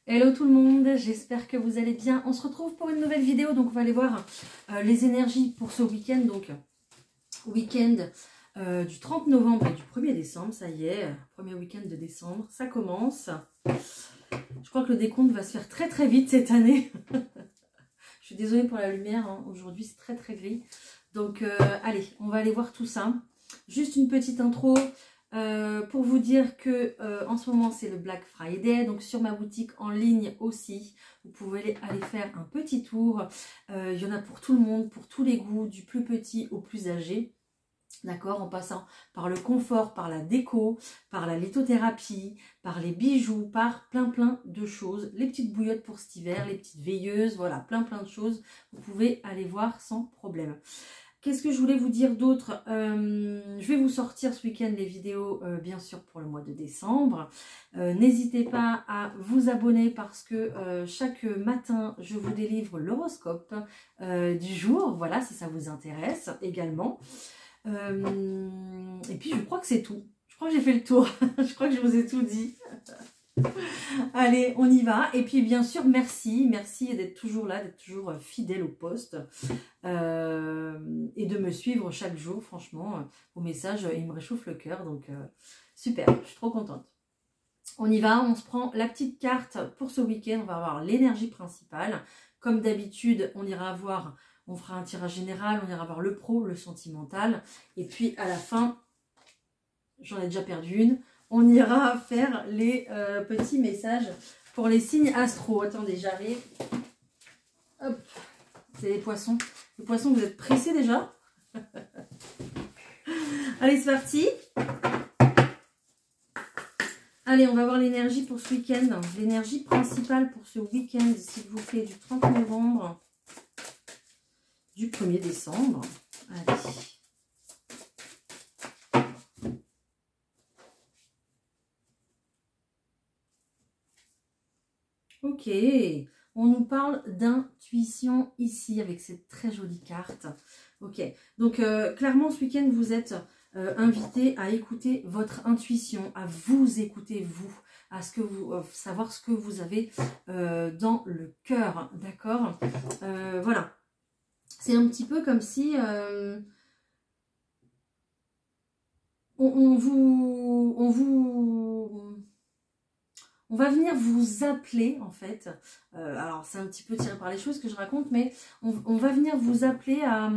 Hello tout le monde, j'espère que vous allez bien. On se retrouve pour une nouvelle vidéo, donc on va aller voir les énergies pour ce week-end. Donc week-end du 30 novembre et du 1er décembre, ça y est, premier week-end de décembre, ça commence. Je crois que le décompte va se faire très très vite cette année. Je suis désolée pour la lumière, hein. Aujourd'hui c'est très très gris. Donc allez, on va aller voir tout ça. Juste une petite intro. Pour vous dire que en ce moment c'est le Black Friday, donc sur ma boutique en ligne aussi, vous pouvez aller faire un petit tour. Il y en a pour tout le monde, pour tous les goûts, du plus petit au plus âgé. D'accord, en passant par le confort, par la déco, par la lithothérapie, par les bijoux, par plein de choses. Les petites bouillottes pour cet hiver, les petites veilleuses, voilà, plein de choses. Vous pouvez aller voir sans problème. Qu'est-ce que je voulais vous dire d'autre? Je vais vous sortir ce week-end les vidéos, bien sûr, pour le mois de décembre. N'hésitez pas à vous abonner parce que chaque matin, je vous délivre l'horoscope du jour. Voilà, si ça vous intéresse également. Et puis, je crois que c'est tout. Je crois que j'ai fait le tour. Je crois que je vous ai tout dit. Allez, on y va. Et puis, bien sûr, merci d'être toujours là, d'être toujours fidèle au poste et de me suivre chaque jour. Franchement, vos messages, ils me réchauffent le cœur. Donc, super, je suis trop contente. On y va, on se prend la petite carte pour ce week-end. On va avoir l'énergie principale. Comme d'habitude, on ira voir, on fera un tirage général, on ira voir le pro, le sentimental. Et puis, à la fin, j'en ai déjà perdu une. On ira faire les petits messages pour les signes astro. Attendez, j'arrive. Hop, c'est les poissons. Les poissons, vous êtes pressés déjà? Allez, c'est parti. Allez, on va voir l'énergie pour ce week-end. L'énergie principale pour ce week-end, s'il vous plaît, du 30 novembre, du 1er décembre. Allez. Ok, on nous parle d'intuition ici avec cette très jolie carte. Ok, donc clairement ce week-end vous êtes invité à écouter votre intuition, à vous écouter vous, à ce que vous savoir ce que vous avez dans le cœur, d'accord. Voilà, c'est un petit peu comme si on va venir vous appeler, en fait. Alors, c'est un petit peu tiré par les choses que je raconte, mais on va venir vous appeler à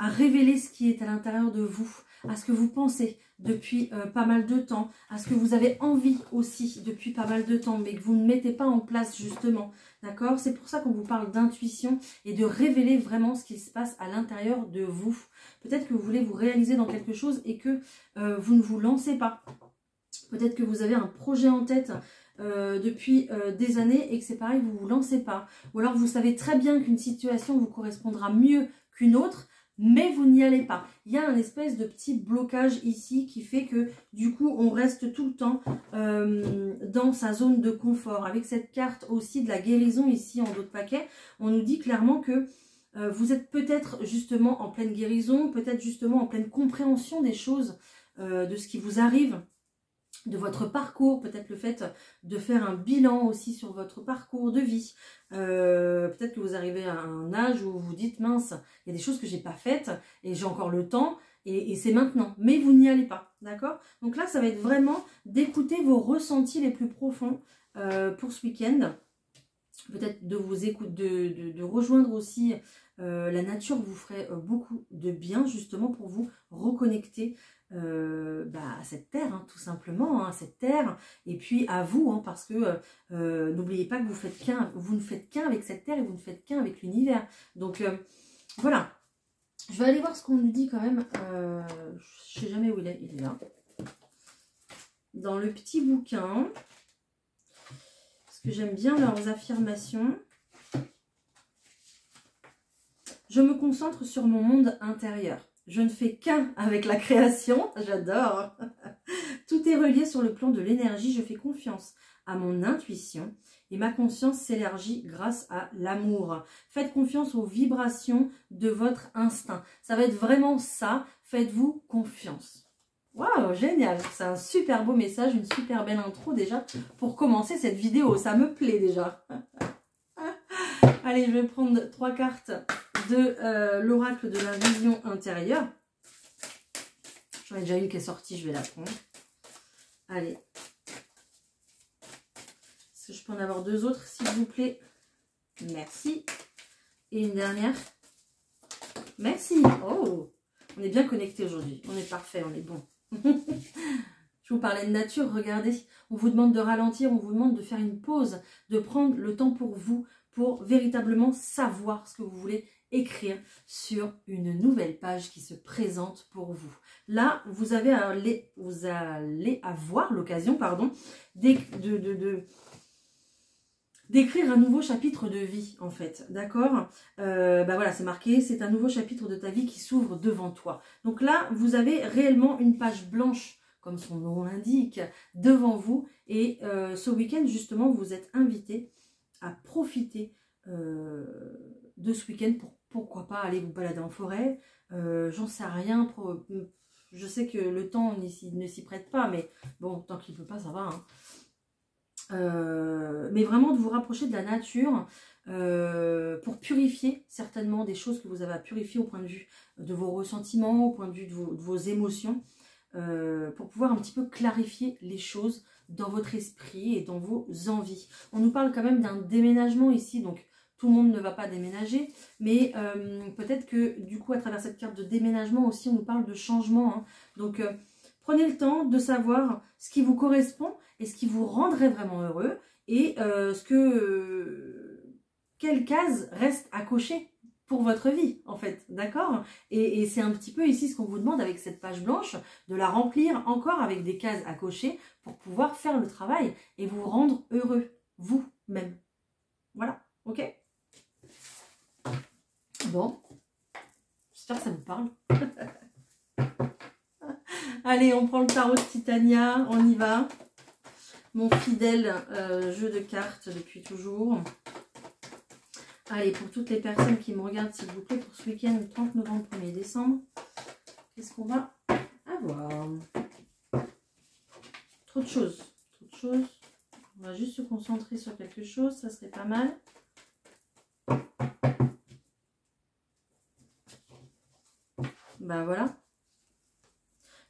révéler ce qui est à l'intérieur de vous, à ce que vous pensez depuis pas mal de temps, à ce que vous avez envie aussi depuis pas mal de temps, mais que vous ne mettez pas en place, justement. D'accord? C'est pour ça qu'on vous parle d'intuition et de révéler vraiment ce qui se passe à l'intérieur de vous. Peut-être que vous voulez vous réaliser dans quelque chose et que vous ne vous lancez pas. Peut-être que vous avez un projet en tête depuis des années et que c'est pareil, vous ne vous lancez pas. Ou alors vous savez très bien qu'une situation vous correspondra mieux qu'une autre, mais vous n'y allez pas. Il y a un espèce de petit blocage ici qui fait que du coup on reste tout le temps dans sa zone de confort. Avec cette carte aussi de la guérison ici en dos de paquet, on nous dit clairement que vous êtes peut-être justement en pleine guérison, peut-être justement en pleine compréhension des choses, de ce qui vous arrive, de votre parcours, peut-être le fait de faire un bilan aussi sur votre parcours de vie. Peut-être que vous arrivez à un âge où vous vous dites, mince, il y a des choses que j'ai pas faites et j'ai encore le temps et c'est maintenant. Mais vous n'y allez pas, d'accord? Donc là, ça va être vraiment d'écouter vos ressentis les plus profonds pour ce week-end. Peut-être de vous écouter, de rejoindre aussi la nature vous ferait beaucoup de bien justement pour vous reconnecter à cette terre, hein, tout simplement, hein, à cette terre, et puis à vous, hein, parce que n'oubliez pas que vous ne faites qu'un avec cette terre et vous ne faites qu'un avec l'univers. Donc voilà, je vais aller voir ce qu'on nous dit quand même. Je sais jamais où il est là. Dans le petit bouquin, parce que j'aime bien leurs affirmations. Je me concentre sur mon monde intérieur. Je ne fais qu'un avec la création. J'adore. Tout est relié sur le plan de l'énergie. Je fais confiance à mon intuition et ma conscience s'élargit grâce à l'amour. Faites confiance aux vibrations de votre instinct. Ça va être vraiment ça. Faites-vous confiance. Waouh, génial. C'est un super beau message, une super belle intro déjà pour commencer cette vidéo. Ça me plaît déjà. Allez, je vais prendre 3 cartes de l'oracle de la vision intérieure. J'en ai déjà une qui est sortie, je vais la prendre. Allez. Est-ce que je peux en avoir 2 autres, s'il vous plaît? Merci. Et une dernière. Merci. Oh, on est bien connectés aujourd'hui. On est parfait, on est bon. Je vous parlais de nature, regardez. On vous demande de ralentir, on vous demande de faire une pause, de prendre le temps pour vous, pour véritablement savoir ce que vous voulez écrire sur une nouvelle page qui se présente pour vous. Là, vous allez avoir l'occasion, d'écrire un nouveau chapitre de vie, en fait, d'accord? Voilà, c'est marqué, c'est un nouveau chapitre de ta vie qui s'ouvre devant toi. Donc là, vous avez réellement une page blanche, comme son nom l'indique, devant vous. Et ce week-end, justement, vous êtes invité à profiter de ce week-end pour, pourquoi pas, aller vous balader en forêt. J'en sais rien, je sais que le temps ne s'y prête pas, mais bon, tant qu'il ne peut pas, ça va, hein. Mais vraiment de vous rapprocher de la nature pour purifier certainement des choses que vous avez à purifier au point de vue de vos ressentiments, au point de vue de vos émotions, pour pouvoir un petit peu clarifier les choses dans votre esprit et dans vos envies. On nous parle quand même d'un déménagement ici, donc tout le monde ne va pas déménager, mais peut-être que du coup à travers cette carte de déménagement aussi on nous parle de changement, hein. Donc prenez le temps de savoir ce qui vous correspond et ce qui vous rendrait vraiment heureux et quelle case reste à cocher pour votre vie, en fait, d'accord? Et c'est un petit peu ici ce qu'on vous demande avec cette page blanche, de la remplir encore avec des cases à cocher pour pouvoir faire le travail et vous rendre heureux, vous-même. Voilà, ok? Bon, j'espère que ça vous parle. Allez, on prend le tarot de Titania, on y va. Mon fidèle jeu de cartes depuis toujours. Allez, pour toutes les personnes qui me regardent, s'il vous plaît, pour ce week-end, le 30 novembre, 1er décembre, qu'est-ce qu'on va avoir? Trop de choses. Trop de choses. On va juste se concentrer sur quelque chose, ça serait pas mal. Ben voilà.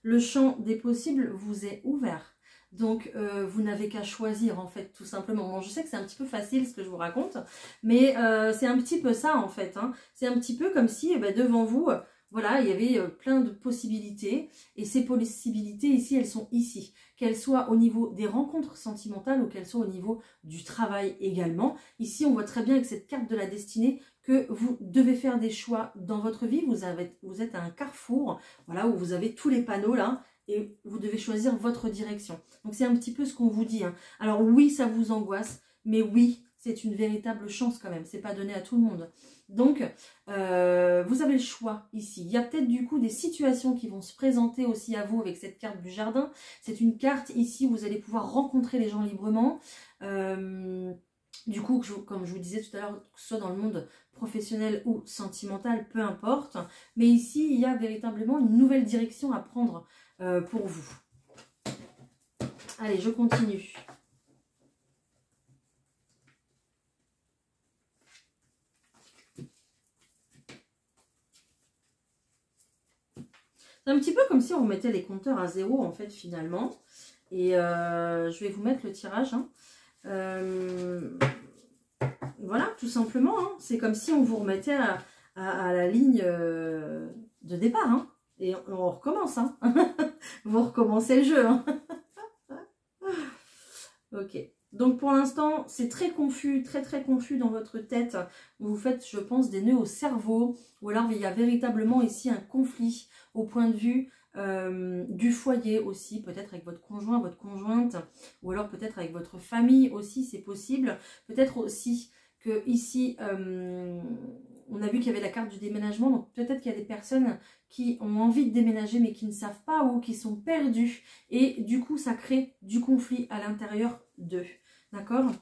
Le champ des possibles vous est ouvert. Donc, vous n'avez qu'à choisir, en fait, tout simplement. Bon, je sais que c'est un petit peu facile, ce que je vous raconte, mais c'est un petit peu ça, en fait, hein. C'est un petit peu comme si, devant vous, voilà, il y avait plein de possibilités. Et ces possibilités, ici, elles sont ici. Qu'elles soient au niveau des rencontres sentimentales ou qu'elles soient au niveau du travail également. Ici, on voit très bien avec cette carte de la destinée que vous devez faire des choix dans votre vie. Vous êtes à un carrefour, voilà, où vous avez tous les panneaux, là, et vous devez choisir votre direction. Donc c'est un petit peu ce qu'on vous dit, hein. Alors oui, ça vous angoisse, mais oui, c'est une véritable chance quand même. C'est pas donné à tout le monde. Donc, vous avez le choix ici. Il y a peut-être du coup des situations qui vont se présenter aussi à vous avec cette carte du jardin. C'est une carte ici où vous allez pouvoir rencontrer les gens librement. Du coup, comme je vous disais tout à l'heure, que ce soit dans le monde professionnel ou sentimental, peu importe. Mais ici, il y a véritablement une nouvelle direction à prendre pour vous. Allez, je continue. C'est un petit peu comme si on remettait les compteurs à zéro, en fait, finalement. Et je vais vous mettre le tirage, hein. Voilà, tout simplement, hein. C'est comme si on vous remettait à la ligne de départ, hein. Et on recommence, hein. Vous recommencez le jeu, hein. Ok. Donc pour l'instant, c'est très confus, très confus dans votre tête. Vous faites, je pense, des nœuds au cerveau. Ou alors il y a véritablement ici un conflit au point de vue du foyer aussi. Peut-être avec votre conjoint, votre conjointe. Ou alors peut-être avec votre famille aussi, c'est possible. Peut-être aussi que ici, on a vu qu'il y avait la carte du déménagement. Donc peut-être qu'il y a des personnes qui ont envie de déménager mais qui ne savent pas ou qui sont perdus. Et du coup, ça crée du conflit à l'intérieur d'eux. D'accord?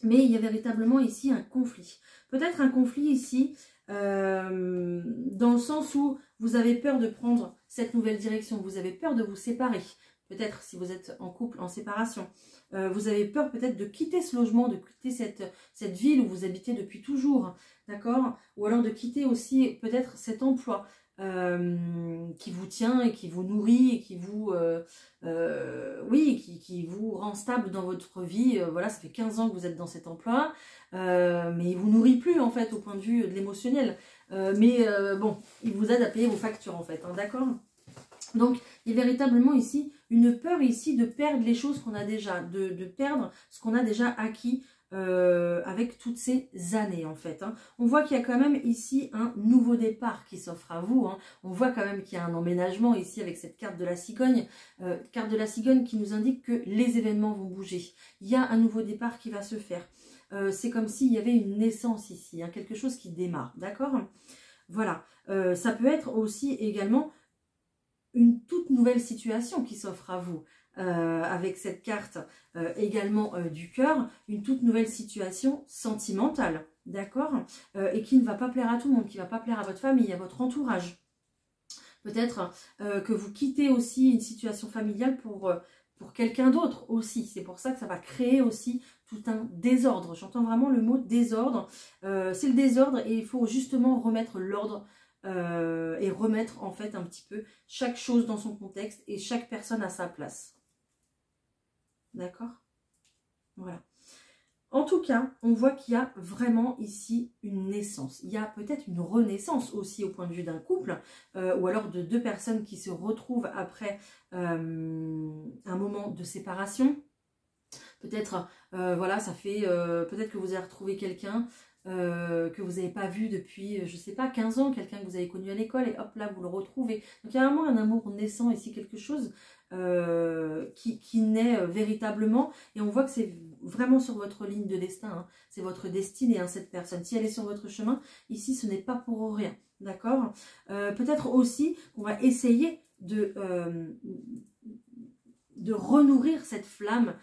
Mais il y a véritablement ici un conflit. Peut-être un conflit ici dans le sens où vous avez peur de prendre cette nouvelle direction, vous avez peur de vous séparer. Peut-être si vous êtes en couple, en séparation. Vous avez peur peut-être de quitter ce logement, de quitter cette ville où vous habitez depuis toujours, d'accord? Ou alors de quitter aussi peut-être cet emploi qui vous tient et qui vous nourrit et qui vous, oui, qui vous rend stable dans votre vie. Voilà, ça fait 15 ans que vous êtes dans cet emploi, mais il vous nourrit plus en fait au point de vue de l'émotionnel. Bon, il vous aide à payer vos factures en fait, hein, d'accord? Donc, il y a véritablement ici une peur ici de perdre les choses qu'on a déjà, de perdre ce qu'on a déjà acquis avec toutes ces années en fait. Hein. On voit qu'il y a quand même ici un nouveau départ qui s'offre à vous. Hein. On voit quand même qu'il y a un emménagement ici avec cette carte de la cigogne. Carte de la cigogne qui nous indique que les événements vont bouger. Il y a un nouveau départ qui va se faire. C'est comme s'il y avait une naissance ici, hein, quelque chose qui démarre, d'accord? Voilà. Ça peut être aussi également une toute nouvelle situation qui s'offre à vous avec cette carte également du cœur, une toute nouvelle situation sentimentale, d'accord, et qui ne va pas plaire à tout le monde, qui ne va pas plaire à votre famille, à votre entourage. Peut-être que vous quittez aussi une situation familiale pour quelqu'un d'autre aussi. C'est pour ça que ça va créer aussi tout un désordre. J'entends vraiment le mot désordre. C'est le désordre et il faut justement remettre l'ordre et remettre en fait un petit peu chaque chose dans son contexte et chaque personne à sa place. D'accord? Voilà. En tout cas, on voit qu'il y a vraiment ici une naissance. Il y a peut-être une renaissance aussi au point de vue d'un couple ou alors de deux personnes qui se retrouvent après un moment de séparation. Peut-être, voilà, ça fait, peut-être que vous avez retrouvé quelqu'un que vous n'avez pas vu depuis, je ne sais pas, 15 ans, quelqu'un que vous avez connu à l'école, et hop là, vous le retrouvez. Donc il y a vraiment un amour naissant ici, quelque chose qui naît véritablement, et on voit que c'est vraiment sur votre ligne de destin, hein. C'est votre destinée, hein, cette personne. Si elle est sur votre chemin, ici, ce n'est pas pour rien, d'accord? Peut-être aussi qu'on va essayer de renourrir cette flamme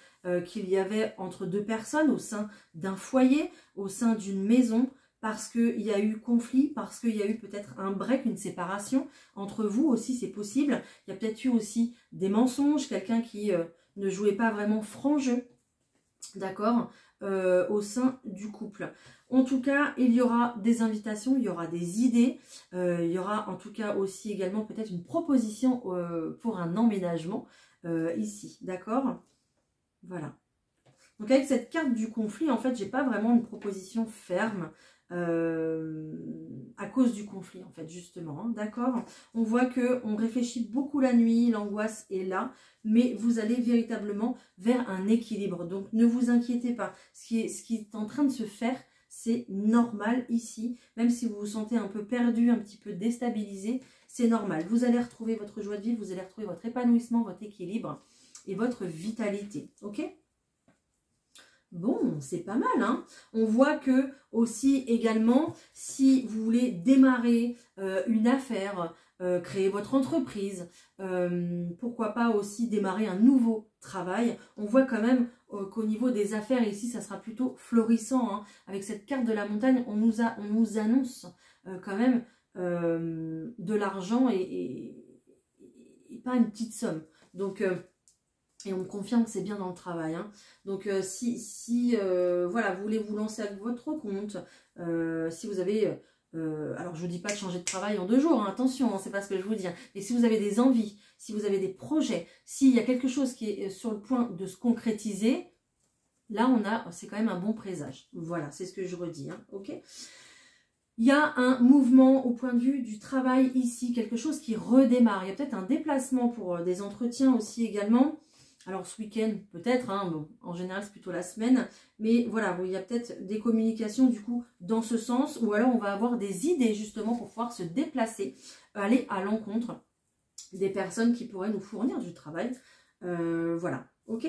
qu'il y avait entre deux personnes au sein d'un foyer, au sein d'une maison, parce qu'il y a eu conflit, parce qu'il y a eu peut-être un break, une séparation entre vous aussi, c'est possible. Il y a peut-être eu aussi des mensonges, quelqu'un qui ne jouait pas vraiment franc jeu, d'accord, au sein du couple. En tout cas, il y aura des invitations, il y aura des idées, il y aura en tout cas aussi également peut-être une proposition pour un emménagement ici, d'accord? Voilà. Donc avec cette carte du conflit, en fait, j'ai pas vraiment une proposition ferme à cause du conflit, en fait, justement, hein, d'accord? On voit que on réfléchit beaucoup la nuit, l'angoisse est là, mais vous allez véritablement vers un équilibre. Donc ne vous inquiétez pas. Ce qui est en train de se faire, c'est normal ici, même si vous vous sentez un peu perdu, un petit peu déstabilisé, c'est normal. Vous allez retrouver votre joie de vivre, vous allez retrouver votre épanouissement, votre équilibre et votre vitalité, ok? Bon, c'est pas mal, hein. On voit que aussi également, si vous voulez démarrer une affaire, créer votre entreprise, pourquoi pas aussi démarrer un nouveau travail, on voit quand même qu'au niveau des affaires ici, ça sera plutôt florissant, hein. Avec cette carte de la montagne, on nous annonce quand même de l'argent et pas une petite somme. Donc, et on me confirme que c'est bien dans le travail. Hein. Donc, voilà, vous voulez vous lancer avec votre compte, si vous avez... alors, je ne vous dis pas de changer de travail en 2 jours, hein, attention, hein, c'est pas ce que je vous dis. Hein. Mais si vous avez des envies, si vous avez des projets, s'il y a quelque chose qui est sur le point de se concrétiser, là, c'est quand même un bon présage. Voilà, c'est ce que je redis. Hein, ok ? Il y a un mouvement au point de vue du travail ici, quelque chose qui redémarre. Il y a peut-être un déplacement pour des entretiens aussi également. Alors ce week-end peut-être, hein, bon, en général c'est plutôt la semaine, mais voilà, bon, il y a peut-être des communications du coup dans ce sens, ou alors on va avoir des idées justement pour pouvoir se déplacer, aller à l'encontre des personnes qui pourraient nous fournir du travail. Voilà, ok ?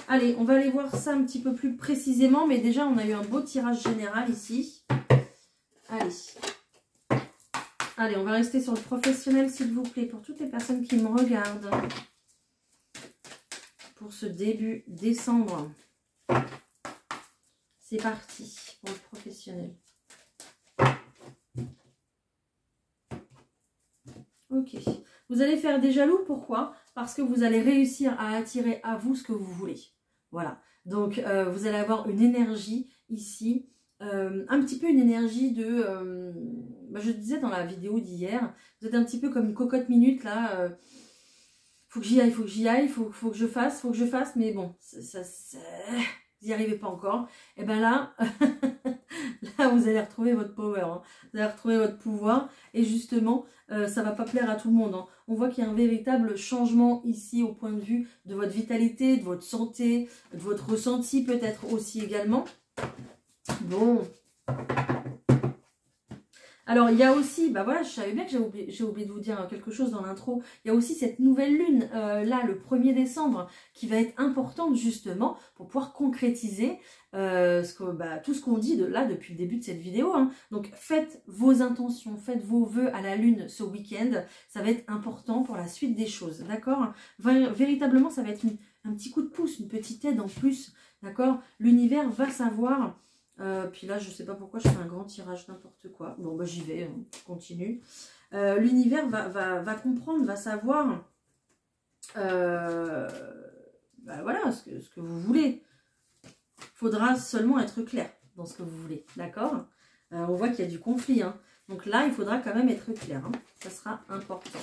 Allez, on va aller voir ça un petit peu plus précisément, mais déjà on a eu un beau tirage général ici. Allez, on va rester sur le professionnel s'il vous plaît, pour toutes les personnes qui me regardent. Pour ce début décembre. C'est parti pour le professionnel. Ok. Vous allez faire des jaloux, pourquoi? Parce que vous allez réussir à attirer à vous ce que vous voulez. Voilà. Donc, vous allez avoir une énergie ici, un petit peu une énergie de... je disais dans la vidéo d'hier, vous êtes un petit peu comme une cocotte minute, là. Faut que j'y aille, faut que j'y aille, faut que je fasse, mais bon, vous n'y arrivez pas encore. Et bien là, là, vous allez retrouver votre power, hein. Vous allez retrouver votre pouvoir, et justement, ça va pas plaire à tout le monde, hein. On voit qu'il y a un véritable changement ici au point de vue de votre vitalité, de votre santé, de votre ressenti peut-être aussi également. Bon. Alors, il y a aussi, bah voilà, je savais bien que j'ai oublié de vous dire quelque chose dans l'intro. Il y a aussi cette nouvelle lune, là, le 1er décembre, qui va être importante justement pour pouvoir concrétiser tout ce qu'on dit là depuis le début de cette vidéo, hein. Donc, faites vos intentions, faites vos vœux à la lune ce week-end. Ça va être important pour la suite des choses, d'accord? Véritablement, ça va être un petit coup de pouce, une petite aide en plus, d'accord? L'univers va savoir... puis là, je sais pas pourquoi je fais un grand tirage, n'importe quoi. Bon, bah j'y vais, je continue. L'univers va comprendre, va savoir voilà, ce que vous voulez. Faudra seulement être clair dans ce que vous voulez, d'accord? On voit qu'il y a du conflit, hein. Donc là, il faudra quand même être clair, hein. Ça sera important.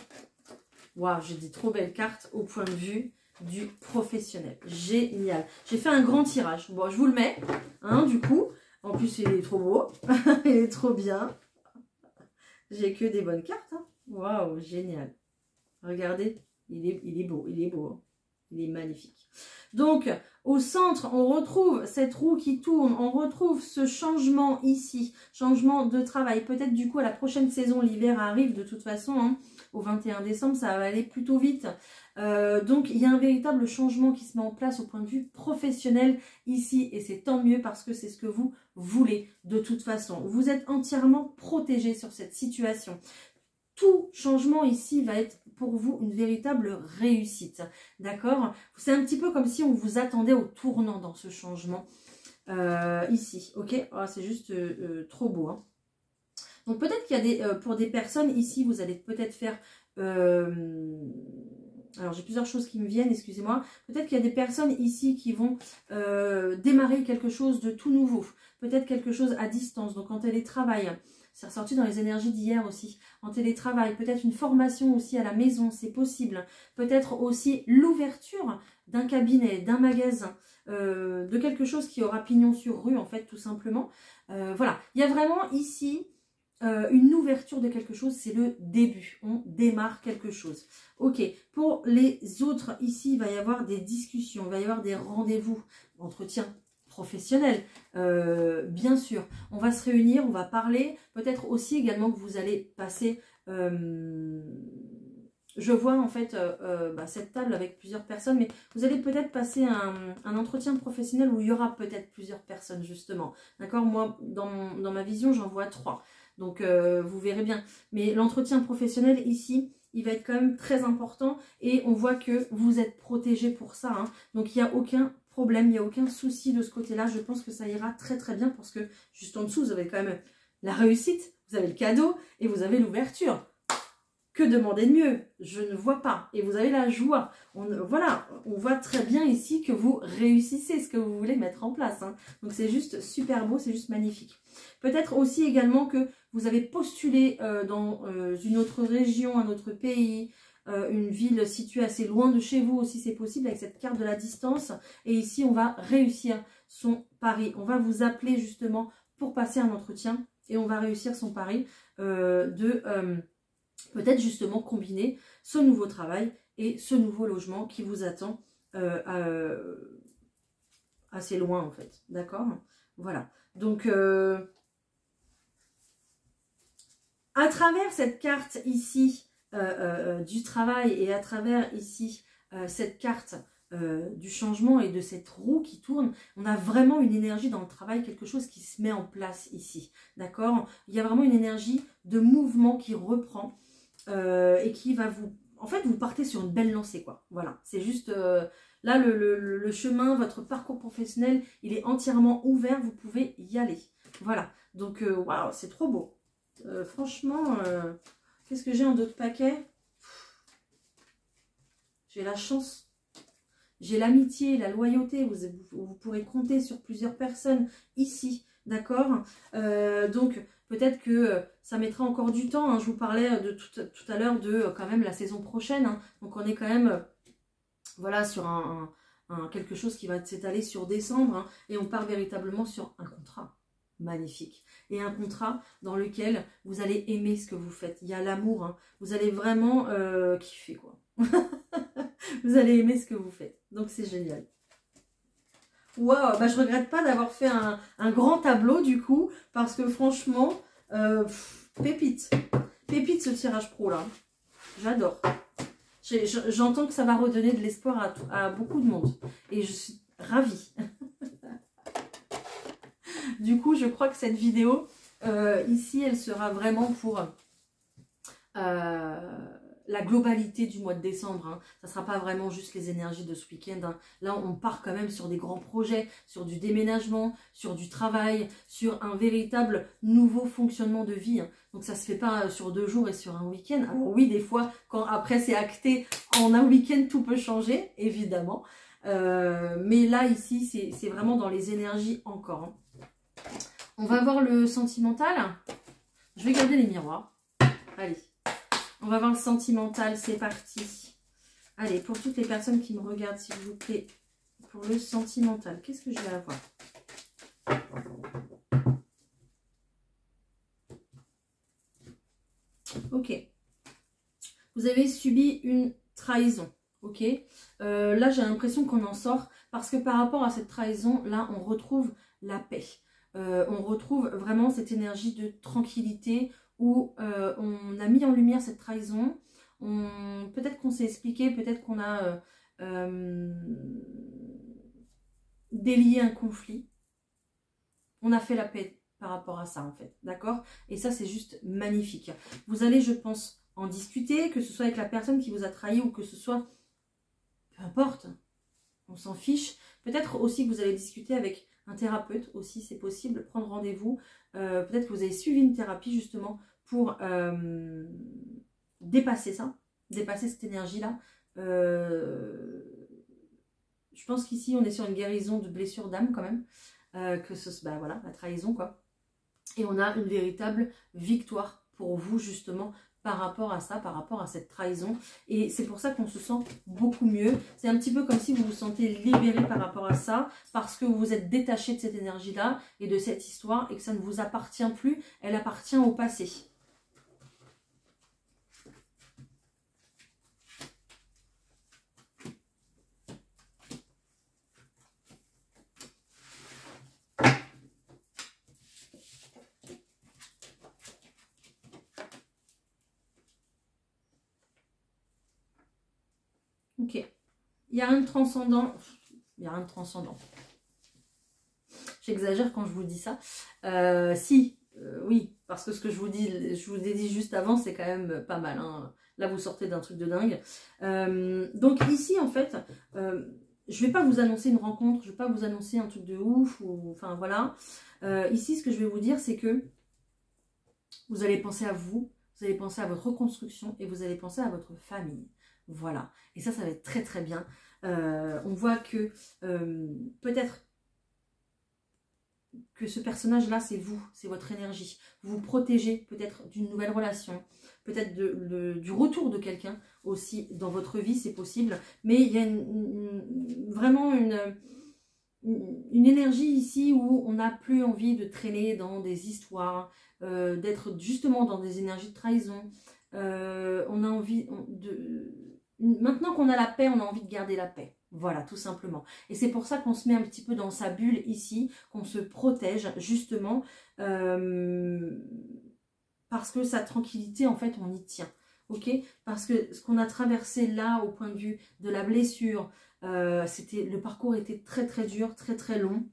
Waouh, j'ai des trop belles cartes au point de vue du professionnel. Génial. J'ai fait un grand tirage. Bon, je vous le mets, hein, du coup. En plus, il est trop beau. Il est trop bien. J'ai que des bonnes cartes, hein. Waouh, génial. Regardez, il est beau, il est beau, hein. Il est magnifique. Donc, au centre, on retrouve cette roue qui tourne. On retrouve ce changement ici. Changement de travail. Peut-être du coup, à la prochaine saison, l'hiver arrive de toute façon, hein. Au 21 décembre, ça va aller plutôt vite. Donc, il y a un véritable changement qui se met en place au point de vue professionnel ici. Et c'est tant mieux parce que c'est ce que vous voulez de toute façon. Vous êtes entièrement protégé sur cette situation. Tout changement ici va être pour vous une véritable réussite. D'accord? C'est un petit peu comme si on vous attendait au tournant dans ce changement ici. Ok? Oh, c'est juste trop beau, hein. Donc peut-être qu'il y a pour des personnes ici, vous allez peut-être faire... alors j'ai plusieurs choses qui me viennent, excusez-moi. Peut-être qu'il y a des personnes ici qui vont démarrer quelque chose de tout nouveau. Peut-être quelque chose à distance, donc en télétravail. C'est ressorti dans les énergies d'hier aussi. En télétravail, peut-être une formation aussi à la maison, c'est possible. Peut-être aussi l'ouverture d'un cabinet, d'un magasin, de quelque chose qui aura pignon sur rue en fait tout simplement. Voilà, il y a vraiment ici... une ouverture de quelque chose, c'est le début. On démarre quelque chose. Ok, pour les autres, ici, il va y avoir des discussions, il va y avoir des rendez-vous, entretiens professionnels, bien sûr. On va se réunir, on va parler. Peut-être aussi également que vous allez passer... je vois en fait cette table avec plusieurs personnes, mais vous allez peut-être passer un entretien professionnel où il y aura peut-être plusieurs personnes justement. D'accord? Moi, dans ma vision, j'en vois 3. Donc, vous verrez bien. Mais l'entretien professionnel, ici, il va être quand même très important. Et on voit que vous êtes protégé pour ça, hein. Donc, il n'y a aucun problème, il n'y a aucun souci de ce côté-là. Je pense que ça ira très, très bien parce que juste en dessous, vous avez quand même la réussite, vous avez le cadeau et vous avez l'ouverture. Que demander de mieux? Je ne vois pas. Et vous avez la joie. Voilà, on voit très bien ici que vous réussissez ce que vous voulez mettre en place, hein. Donc, c'est juste super beau, c'est juste magnifique. Peut-être aussi également que vous avez postulé dans une autre région, un autre pays, une ville située assez loin de chez vous aussi, c'est possible avec cette carte de la distance. Et ici, on va réussir son pari. On va vous appeler justement pour passer un entretien et on va réussir son pari peut-être justement combiner ce nouveau travail et ce nouveau logement qui vous attend assez loin en fait. D'accord? Voilà. Donc, à travers cette carte ici du travail et à travers ici cette carte du changement et de cette roue qui tourne, on a vraiment une énergie dans le travail, quelque chose qui se met en place ici. D'accord? Il y a vraiment une énergie de mouvement qui reprend et qui va vous... En fait, vous partez sur une belle lancée, quoi. Voilà, c'est juste... là, le chemin, votre parcours professionnel, il est entièrement ouvert, vous pouvez y aller. Voilà, donc, waouh, c'est trop beau. Franchement, qu'est-ce que j'ai en d'autres paquets? j'ai la chance, j'ai l'amitié, la loyauté, vous pourrez compter sur plusieurs personnes ici, d'accord? Donc, peut-être que ça mettra encore du temps, hein. Je vous parlais de tout à l'heure de quand même la saison prochaine, hein. Donc, on est quand même, voilà, sur quelque chose qui va s'étaler sur décembre, hein, et on part véritablement sur un contrat magnifique. Et un contrat dans lequel vous allez aimer ce que vous faites. Il y a l'amour, hein. Vous allez vraiment kiffer, quoi. Vous allez aimer ce que vous faites. Donc c'est génial. Waouh, bah je regrette pas d'avoir fait un grand tableau du coup, parce que franchement, pépite. Pépite ce tirage pro là. J'adore. J'entends que ça va redonner de l'espoir à beaucoup de monde. Et je suis ravie. Du coup, je crois que cette vidéo, ici, elle sera vraiment pour la globalité du mois de décembre, hein. Ça ne sera pas vraiment juste les énergies de ce week-end, hein. Là, on part quand même sur des grands projets, sur du déménagement, sur du travail, sur un véritable nouveau fonctionnement de vie, hein. Donc, ça ne se fait pas sur 2 jours et sur un week-end. Alors oui, des fois, quand après c'est acté, en un week-end, tout peut changer, évidemment. Mais là, ici, c'est vraiment dans les énergies encore, hein. On va voir le sentimental. Je vais garder les miroirs. Allez. On va voir le sentimental, c'est parti. Allez, pour toutes les personnes qui me regardent, s'il vous plaît, pour le sentimental, qu'est-ce que je vais avoir? Ok. Vous avez subi une trahison, ok? Là, j'ai l'impression qu'on en sort parce que par rapport à cette trahison, là, on retrouve la paix. On retrouve vraiment cette énergie de tranquillité, où on a mis en lumière cette trahison, peut-être qu'on s'est expliqué, peut-être qu'on a délié un conflit, on a fait la paix par rapport à ça en fait, d'accord? Et ça c'est juste magnifique. Vous allez, je pense, en discuter, que ce soit avec la personne qui vous a trahi ou que ce soit, peu importe, on s'en fiche. Peut-être aussi que vous allez discuter avec un thérapeute aussi, c'est possible, prendre rendez-vous. Peut-être que vous avez suivi une thérapie justement pour dépasser ça, dépasser cette énergie-là. Je pense qu'ici, on est sur une guérison de blessure d'âme quand même. Bah voilà, la trahison quoi. Et on a une véritable victoire pour vous justement par rapport à ça, par rapport à cette trahison. Et c'est pour ça qu'on se sent beaucoup mieux. C'est un petit peu comme si vous vous sentez libéré par rapport à ça, parce que vous vous êtes détaché de cette énergie-là et de cette histoire et que ça ne vous appartient plus, elle appartient au passé. Ok. Il n'y a rien de transcendant. Il n'y a rien de transcendant. J'exagère quand je vous dis ça. Oui, parce que ce que je vous ai dit juste avant, c'est quand même pas mal, hein. Là, vous sortez d'un truc de dingue. Donc ici, en fait, je ne vais pas vous annoncer une rencontre, je ne vais pas vous annoncer un truc de ouf, enfin voilà. Ici, ce que je vais vous dire, c'est que vous allez penser à vous, vous allez penser à votre reconstruction et vous allez penser à votre famille. Voilà. Et ça va être très très bien. On voit que peut-être que ce personnage-là, c'est vous, c'est votre énergie. Vous vous protégez peut-être d'une nouvelle relation, peut-être du retour de quelqu'un aussi dans votre vie, c'est possible. Mais il y a vraiment une énergie ici où on n'a plus envie de traîner dans des histoires, d'être justement dans des énergies de trahison. On a envie maintenant qu'on a la paix, on a envie de garder la paix. Voilà, tout simplement. Et c'est pour ça qu'on se met un petit peu dans sa bulle ici, qu'on se protège justement, parce que sa tranquillité, en fait, on y tient. Ok? Parce que ce qu'on a traversé là, au point de vue de la blessure, le parcours était très très dur, très très long.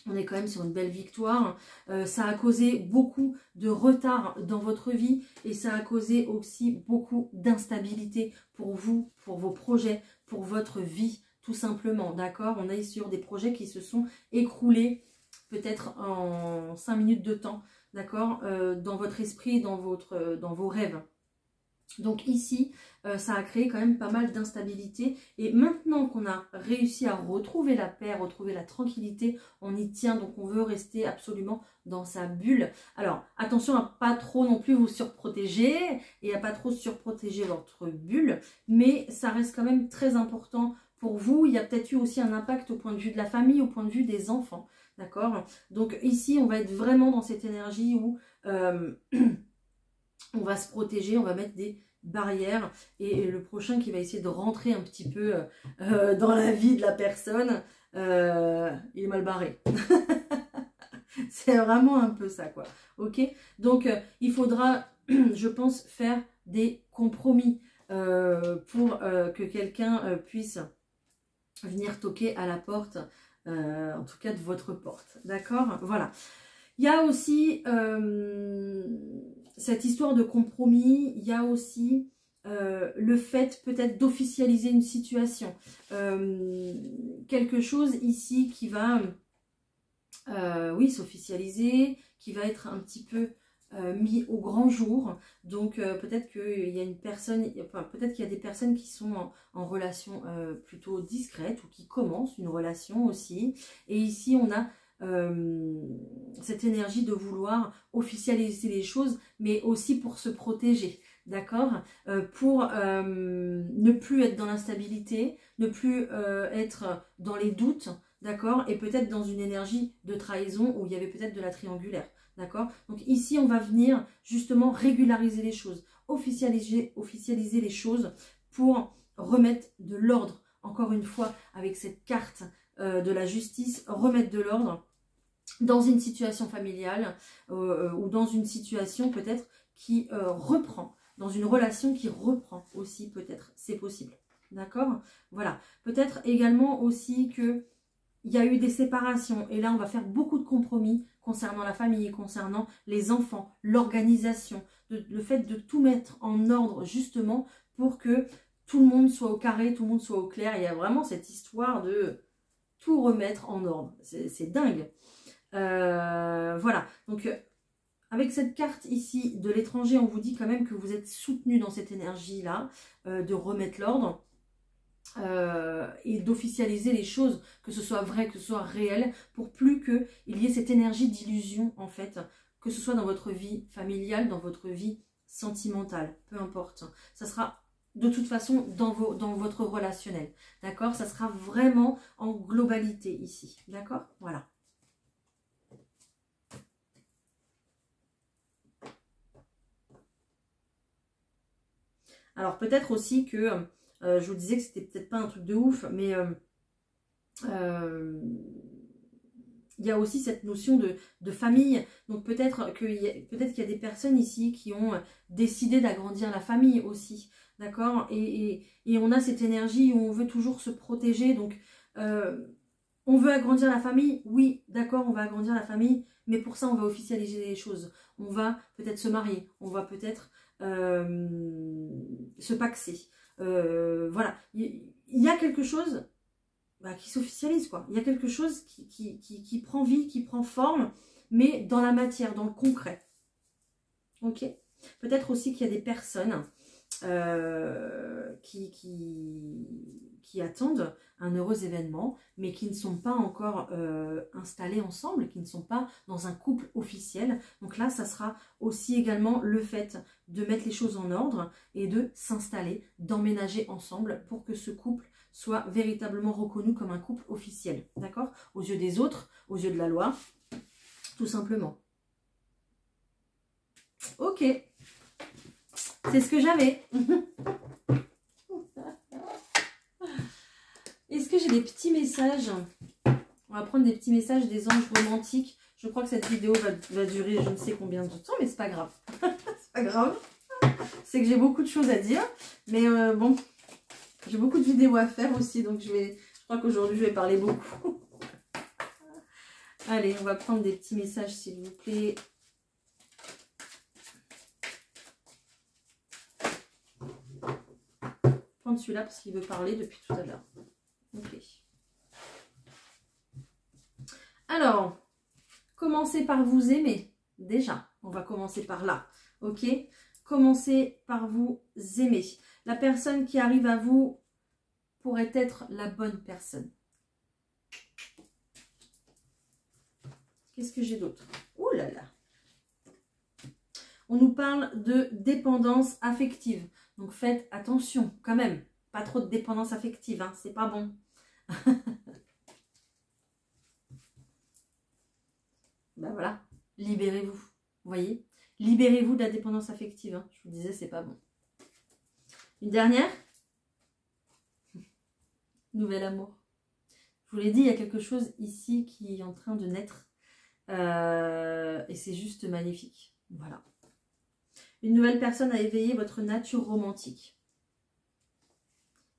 On est quand même sur une belle victoire. Ça a causé beaucoup de retard dans votre vie et ça a causé aussi beaucoup d'instabilité pour vous, pour vos projets, pour votre vie, tout simplement. D'accord? On est sur des projets qui se sont écroulés peut-être en 5 minutes de temps, d'accord? Dans votre esprit, dans vos rêves. Donc ici, ça a créé quand même pas mal d'instabilité. Et maintenant qu'on a réussi à retrouver la paix, retrouver la tranquillité, on y tient. Donc on veut rester absolument dans sa bulle. Alors attention à pas trop non plus vous surprotéger et à pas trop surprotéger votre bulle. Mais ça reste quand même très important pour vous. Il y a peut-être eu aussi un impact au point de vue de la famille, au point de vue des enfants. D'accord? Donc ici, on va être vraiment dans cette énergie où... on va se protéger, on va mettre des barrières et le prochain qui va essayer de rentrer un petit peu dans la vie de la personne, il est mal barré. C'est vraiment un peu ça, quoi. Ok? Donc, il faudra, je pense, faire des compromis pour que quelqu'un puisse venir toquer à la porte, en tout cas de votre porte. D'accord? Voilà. Il y a aussi cette histoire de compromis, il y a aussi le fait peut-être d'officialiser une situation. Quelque chose ici qui va, oui, s'officialiser, qui va être un petit peu mis au grand jour. Donc peut-être qu'il y a une personne, enfin, peut-être qu'il y a des personnes qui sont en relation plutôt discrète ou qui commencent une relation aussi. Et ici on a cette énergie de vouloir officialiser les choses, mais aussi pour se protéger, d'accord, pour ne plus être dans l'instabilité, ne plus être dans les doutes, d'accord, et peut-être dans une énergie de trahison où il y avait peut-être de la triangulaire, d'accord. Donc ici on va venir justement régulariser les choses, officialiser les choses pour remettre de l'ordre, encore une fois avec cette carte de la justice, remettre de l'ordre dans une situation familiale ou dans une situation peut-être qui reprend, dans une relation qui reprend aussi peut-être, c'est possible, d'accord. Voilà, peut-être également aussi que il y a eu des séparations et là on va faire beaucoup de compromis concernant la famille, concernant les enfants, l'organisation, le fait de tout mettre en ordre justement pour que tout le monde soit au carré, tout le monde soit au clair. Il y a vraiment cette histoire de tout remettre en ordre, c'est dingue. Voilà, donc avec cette carte ici de l'étranger, on vous dit quand même que vous êtes soutenu dans cette énergie-là, de remettre l'ordre et d'officialiser les choses, que ce soit vrai, que ce soit réel, pour plus qu'il y ait cette énergie d'illusion en fait, que ce soit dans votre vie familiale, dans votre vie sentimentale, peu importe. Ça sera de toute façon dans votre relationnel, d'accord. Ça sera vraiment en globalité ici, d'accord. Voilà. Alors peut-être aussi que, je vous disais que c'était peut-être pas un truc de ouf, mais il y a aussi cette notion de famille. Donc peut-être qu'il y a des personnes ici qui ont décidé d'agrandir la famille aussi, d'accord, et on a cette énergie où on veut toujours se protéger. Donc on veut agrandir la famille, oui, d'accord, on va agrandir la famille, mais pour ça on va officialiser les choses. On va peut-être se marier, on va peut-être se paxer. Voilà, il y a quelque chose qui s'officialise, quoi. Il y a quelque chose qui prend vie, qui prend forme, mais dans la matière, dans le concret. Ok. Peut-être aussi qu'il y a des personnes qui attendent un heureux événement, mais qui ne sont pas encore installés ensemble, qui ne sont pas dans un couple officiel. Donc là, ça sera aussi également le fait de mettre les choses en ordre et de s'installer, d'emménager ensemble pour que ce couple soit véritablement reconnu comme un couple officiel, d'accord? Aux yeux des autres, aux yeux de la loi, tout simplement. Ok, c'est ce que j'avais. Est-ce que j'ai des petits messages? On va prendre des petits messages des anges romantiques. Je crois que cette vidéo va durer je ne sais combien de temps, mais c'est pas grave. C'est pas grave. C'est que j'ai beaucoup de choses à dire. Mais bon, j'ai beaucoup de vidéos à faire aussi. Donc je crois qu'aujourd'hui je vais parler beaucoup. Allez, on va prendre des petits messages s'il vous plaît. Prendre celui-là parce qu'il veut parler depuis tout à l'heure. Ok. Alors, commencez par vous aimer. Déjà, on va commencer par là. Ok. commencez par vous aimer. La personne qui arrive à vous pourrait être la bonne personne. Qu'est-ce que j'ai d'autre? Ouh là là. On nous parle de dépendance affective. Donc faites attention quand même. Pas trop de dépendance affective, hein, c'est pas bon. Ben voilà, libérez-vous. Vous voyez? Libérez-vous de la dépendance affective. Hein. Je vous disais, c'est pas bon. Une dernière. Nouvel amour. Je vous l'ai dit, il y a quelque chose ici qui est en train de naître. Et c'est juste magnifique. Voilà. Une nouvelle personne a éveillé votre nature romantique.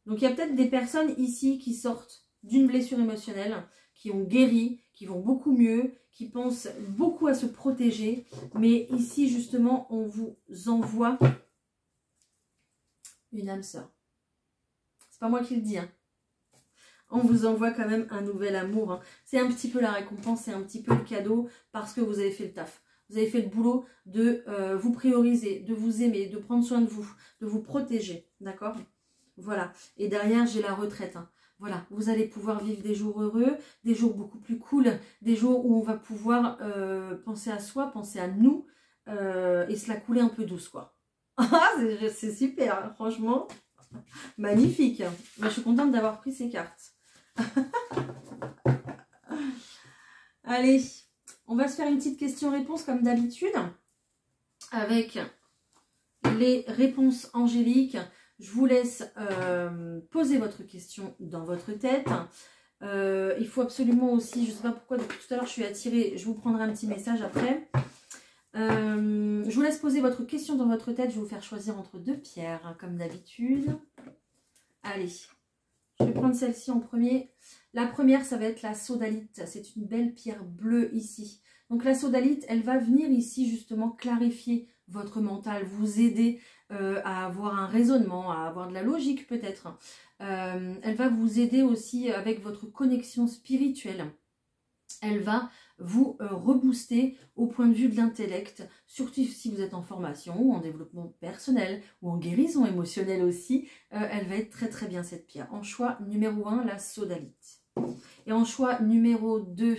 Donc il y a peut-être des personnes ici qui sortent d'une blessure émotionnelle, qui ont guéri, qui vont beaucoup mieux, qui pensent beaucoup à se protéger. Mais ici justement, on vous envoie une âme sœur. C'est pas moi qui le dis, hein. On vous envoie quand même un nouvel amour. Hein. C'est un petit peu la récompense, c'est un petit peu le cadeau parce que vous avez fait le taf. Vous avez fait le boulot de vous prioriser, de vous aimer, de prendre soin de vous protéger. D'accord? Voilà. Et derrière, j'ai la retraite. Hein. Voilà. Vous allez pouvoir vivre des jours heureux, des jours beaucoup plus cool, des jours où on va pouvoir penser à soi, penser à nous et se la couler un peu douce, quoi. C'est super, hein, franchement. Magnifique. Moi, je suis contente d'avoir pris ces cartes. Allez, on va se faire une petite question-réponse comme d'habitude avec les réponses angéliques. Je vous laisse poser votre question dans votre tête. Il faut absolument aussi, je ne sais pas pourquoi depuis tout à l'heure je suis attirée, je vous prendrai un petit message après. Je vous laisse poser votre question dans votre tête. Je vais vous faire choisir entre deux pierres, hein, comme d'habitude. Allez, je vais prendre celle-ci en premier. La première, ça va être la sodalite. C'est une belle pierre bleue ici. Donc la sodalite, elle va venir ici justement clarifier votre mental, vous aider à avoir un raisonnement, à avoir de la logique peut-être. Elle va vous aider aussi avec votre connexion spirituelle. Elle va vous rebooster au point de vue de l'intellect, surtout si vous êtes en formation ou en développement personnel ou en guérison émotionnelle aussi. Elle va être très très bien cette pierre. En choix numéro 1, la sodalite. Et en choix numéro 2,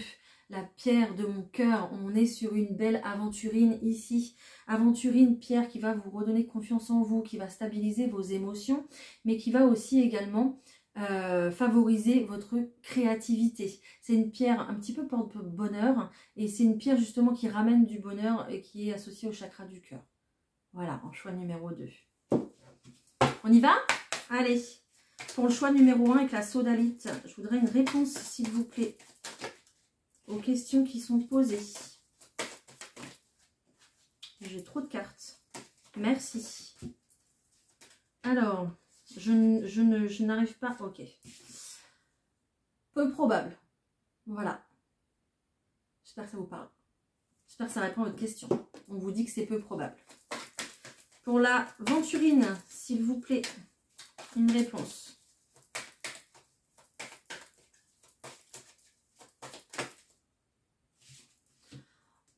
la pierre de mon cœur. On est sur une belle aventurine ici. Aventurine, pierre qui va vous redonner confiance en vous, qui va stabiliser vos émotions, mais qui va aussi également favoriser votre créativité. C'est une pierre un petit peu porte-bonheur et c'est une pierre justement qui ramène du bonheur et qui est associée au chakra du cœur. Voilà, en choix numéro 2. On y va? Allez, pour le choix numéro 1 avec la sodalite, je voudrais une réponse s'il vous plaît aux questions qui sont posées. J'ai trop de cartes. Merci. Alors, je n'arrive pas. Ok. Peu probable. Voilà. J'espère que ça vous parle. J'espère que ça répond à votre question. On vous dit que c'est peu probable. Pour la venturine, s'il vous plaît, une réponse.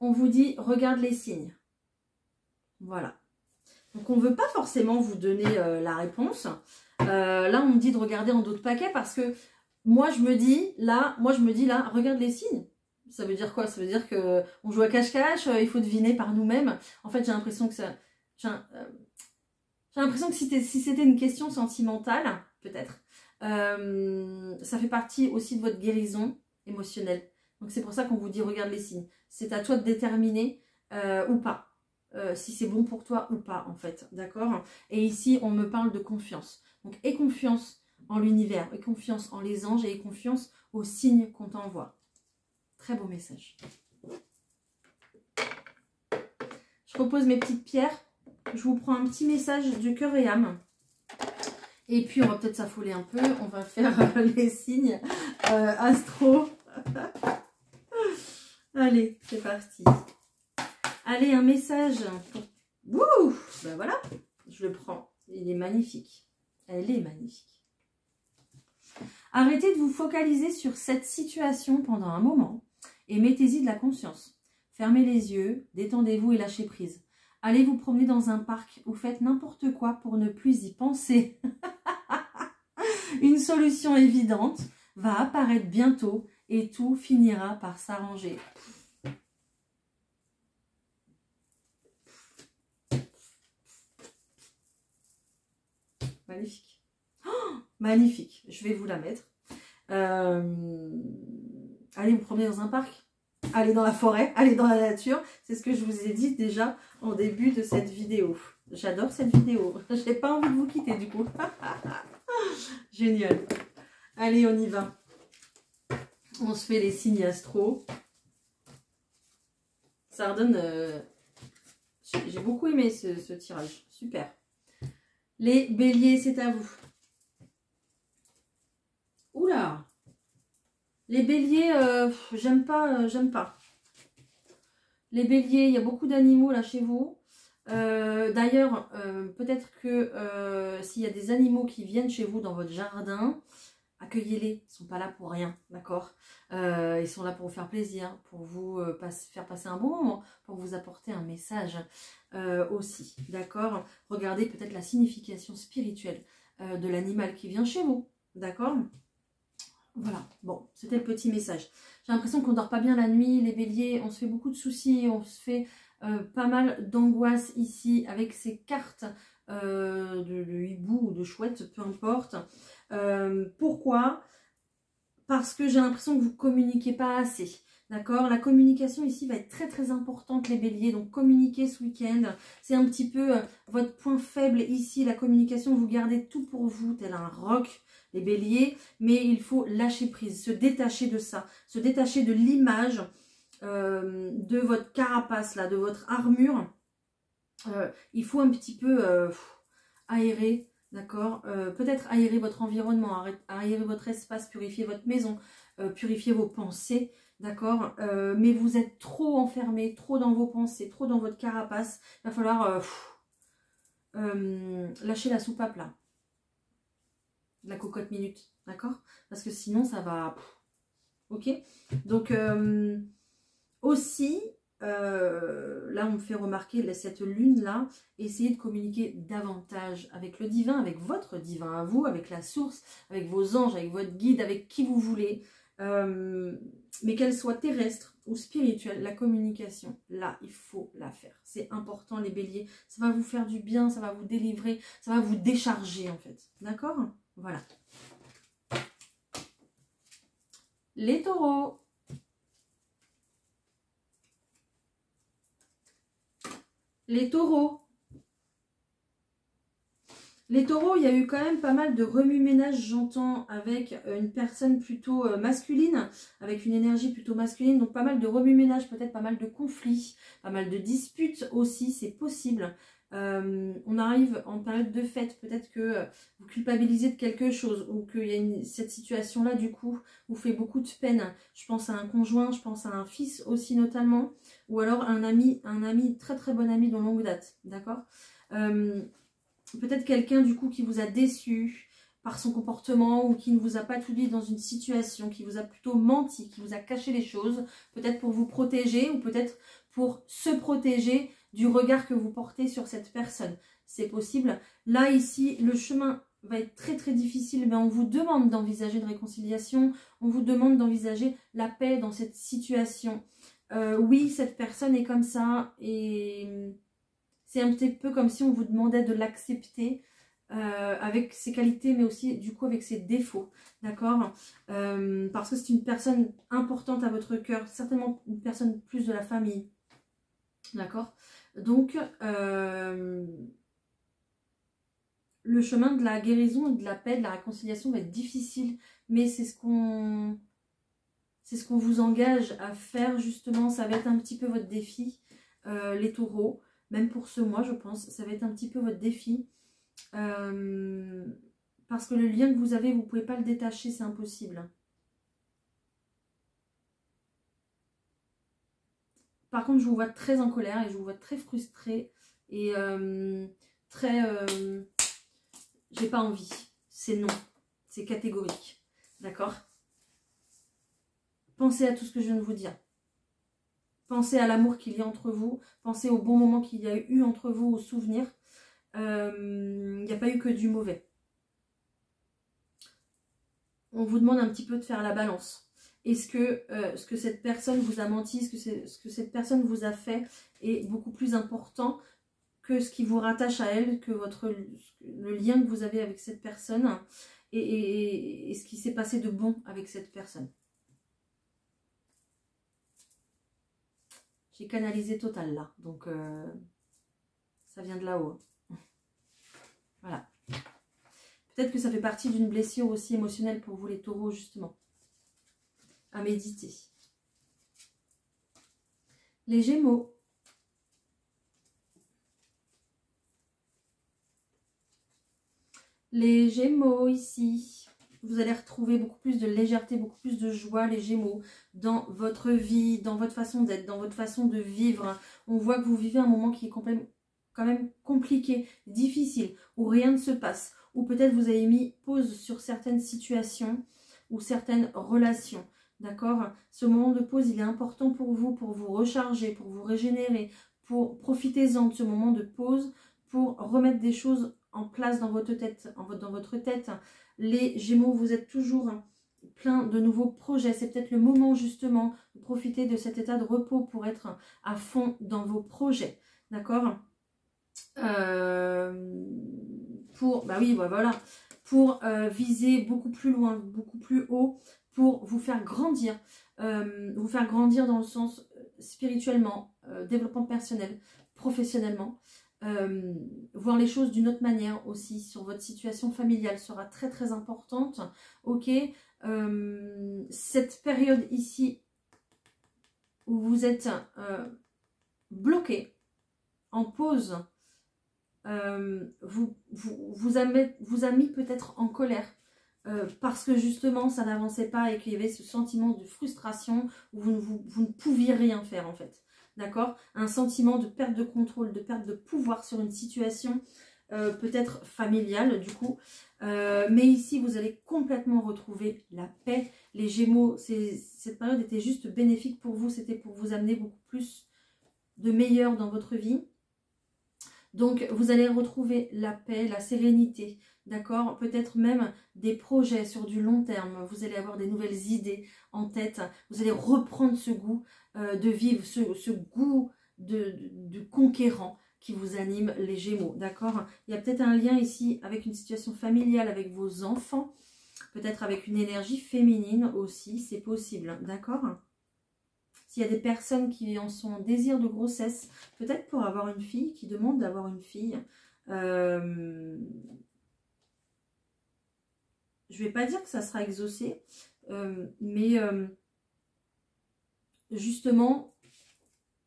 On vous dit, regarde les signes. Voilà. Donc, on ne veut pas forcément vous donner la réponse. Là, on me dit de regarder en d'autres paquets parce que moi, je me dis là, regarde les signes. Ça veut dire quoi? Ça veut dire qu'on joue à cache-cache, il faut deviner par nous-mêmes. En fait, j'ai l'impression que ça... J'ai l'impression que si c'était une question sentimentale, peut-être, ça fait partie aussi de votre guérison émotionnelle. Donc, c'est pour ça qu'on vous dit regarde les signes. C'est à toi de déterminer ou pas. Si c'est bon pour toi ou pas en fait, d'accord? Et ici on me parle de confiance, donc aie confiance en l'univers, aie confiance en les anges et aie confiance aux signes qu'on t'envoie. Très beau message. Je repose mes petites pierres, je vous prends un petit message du cœur et âme et puis on va peut-être s'affoler un peu, on va faire les signes astro. Allez, c'est parti. Allez, un message pour... Wouh! Ben voilà, je le prends. Il est magnifique. Elle est magnifique. Arrêtez de vous focaliser sur cette situation pendant un moment et mettez-y de la conscience. Fermez les yeux, détendez-vous et lâchez prise. allez vous promener dans un parc ou faites n'importe quoi pour ne plus y penser. Une solution évidente va apparaître bientôt et tout finira par s'arranger. Magnifique. Oh, magnifique. Je vais vous la mettre. Allez vous promener dans un parc. Allez dans la forêt. Allez dans la nature. C'est ce que je vous ai dit déjà en début de cette vidéo. J'adore cette vidéo. J'ai pas envie de vous quitter du coup. Génial. Allez, on y va. On se fait les signes astro. Ça redonne... J'ai beaucoup aimé ce tirage. Super. Les béliers, c'est à vous. Oula. Les béliers, j'aime pas, j'aime pas. Les béliers, il y a beaucoup d'animaux là chez vous. D'ailleurs, peut-être que s'il y a des animaux qui viennent chez vous dans votre jardin, accueillez-les. Ils ne sont pas là pour rien, d'accord? Ils sont là pour vous faire plaisir, pour vous faire passer un bon moment, pour vous apporter un message aussi, d'accord? Regardez peut-être la signification spirituelle de l'animal qui vient chez vous, d'accord? Voilà, bon, c'était le petit message. J'ai l'impression qu'on ne dort pas bien la nuit, les béliers, on se fait beaucoup de soucis, on se fait pas mal d'angoisse ici avec ces cartes de hibou ou de chouette, peu importe. Pourquoi? Parce que j'ai l'impression que vous ne communiquez pas assez. D'accord? La communication ici va être très très importante les béliers. Donc communiquer ce week-end. C'est un petit peu votre point faible ici. La communication, vous gardez tout pour vous tel un roc les béliers. Mais il faut lâcher prise, se détacher de ça. Se détacher de l'image de votre carapace, là, de votre armure. Il faut un petit peu aérer. D'accord, peut-être aérer votre environnement, aérer votre espace, purifier votre maison, purifier vos pensées, d'accord, mais vous êtes trop enfermé, trop dans vos pensées, trop dans votre carapace. Il va falloir lâcher la soupape là, la cocotte minute, d'accord, parce que sinon ça va... Ok, donc aussi... là on me fait remarquer cette lune là, essayez de communiquer davantage avec le divin, avec votre divin à vous, avec la source, avec vos anges, avec votre guide, avec qui vous voulez, mais qu'elle soit terrestre ou spirituelle, la communication là il faut la faire, c'est important les béliers, ça va vous faire du bien, ça va vous délivrer, ça va vous décharger en fait, d'accord? Voilà. Les taureaux. Les taureaux. Les taureaux, il y a eu quand même pas mal de remue-ménage, j'entends, avec une personne plutôt masculine, avec une énergie plutôt masculine, donc pas mal de remue-ménage, peut-être pas mal de conflits, pas mal de disputes aussi, c'est possible. On arrive en période de fête, peut-être que vous culpabilisez de quelque chose, ou que cette situation-là, du coup, vous fait beaucoup de peine. Je pense à un conjoint, je pense à un fils aussi notamment, ou alors un ami, très très bon ami de longue date, d'accord? Peut-être quelqu'un du coup qui vous a déçu par son comportement ou qui ne vous a pas tout dit dans une situation, qui vous a plutôt menti, qui vous a caché les choses, peut-être pour vous protéger ou peut-être pour se protéger du regard que vous portez sur cette personne. C'est possible. Là, ici, le chemin va être très très difficile, mais on vous demande d'envisager une réconciliation, on vous demande d'envisager la paix dans cette situation. Oui, cette personne est comme ça et... c'est un petit peu comme si on vous demandait de l'accepter avec ses qualités, mais aussi du coup avec ses défauts, d'accord, parce que c'est une personne importante à votre cœur, certainement une personne plus de la famille, d'accord. Donc, le chemin de la guérison, de la paix, de la réconciliation va être difficile, mais c'est ce qu'on vous engage à faire justement, ça va être un petit peu votre défi, les taureaux. Même pour ce mois, je pense, ça va être un petit peu votre défi. Parce que le lien que vous avez, vous ne pouvez pas le détacher, c'est impossible. Par contre, je vous vois très en colère et je vous vois très frustré et très... j'ai pas envie. C'est non. C'est catégorique. D'accord? Pensez à tout ce que je viens de vous dire. Pensez à l'amour qu'il y a entre vous. Pensez au bon moment qu'il y a eu entre vous, aux souvenirs. Il n'y a pas eu que du mauvais. On vous demande un petit peu de faire la balance. Est-ce que ce que cette personne vous a menti, ce que cette personne vous a fait est beaucoup plus important que ce qui vous rattache à elle, que le lien que vous avez avec cette personne et ce qui s'est passé de bon avec cette personne. J'ai canalisé total là, donc ça vient de là-haut. Voilà. Peut-être que ça fait partie d'une blessure aussi émotionnelle pour vous les taureaux, justement. À méditer. Les Gémeaux. Les Gémeaux ici. Vous allez retrouver beaucoup plus de légèreté, beaucoup plus de joie, les Gémeaux, dans votre vie, dans votre façon d'être, dans votre façon de vivre. On voit que vous vivez un moment qui est quand même compliqué, difficile, où rien ne se passe, ou peut-être vous avez mis pause sur certaines situations ou certaines relations. D'accord? Ce moment de pause, il est important pour vous recharger, pour vous régénérer, pour profitez-en de ce moment de pause, pour remettre des choses en place dans votre tête, dans votre tête. Les Gémeaux, vous êtes toujours plein de nouveaux projets. C'est peut-être le moment justement de profiter de cet état de repos pour être à fond dans vos projets. D'accord? Pour viser beaucoup plus loin, beaucoup plus haut, pour vous faire grandir dans le sens spirituellement, développement personnel, professionnellement, voir les choses d'une autre manière aussi, sur votre situation familiale sera très très importante, ok. Cette période ici où vous êtes bloqué, en pause, vous a mis peut-être en colère parce que justement ça n'avançait pas et qu'il y avait ce sentiment de frustration où vous ne pouviez rien faire en fait. D'accord? Un sentiment de perte de contrôle, de perte de pouvoir sur une situation peut-être familiale du coup. Mais ici vous allez complètement retrouver la paix. Les Gémeaux, cette période était juste bénéfique pour vous, c'était pour vous amener beaucoup plus de meilleur dans votre vie. Donc, vous allez retrouver la paix, la sérénité, d'accord? Peut-être même des projets sur du long terme. Vous allez avoir des nouvelles idées en tête. Vous allez reprendre ce goût de vivre, ce goût de conquérant qui vous anime, les Gémeaux, d'accord? Il y a peut-être un lien ici avec une situation familiale, avec vos enfants, peut-être avec une énergie féminine aussi, c'est possible, d'accord? S'il y a des personnes qui en sont en désir de grossesse, peut-être pour avoir une fille, qui demandent d'avoir une fille. Je ne vais pas dire que ça sera exaucé, mais justement,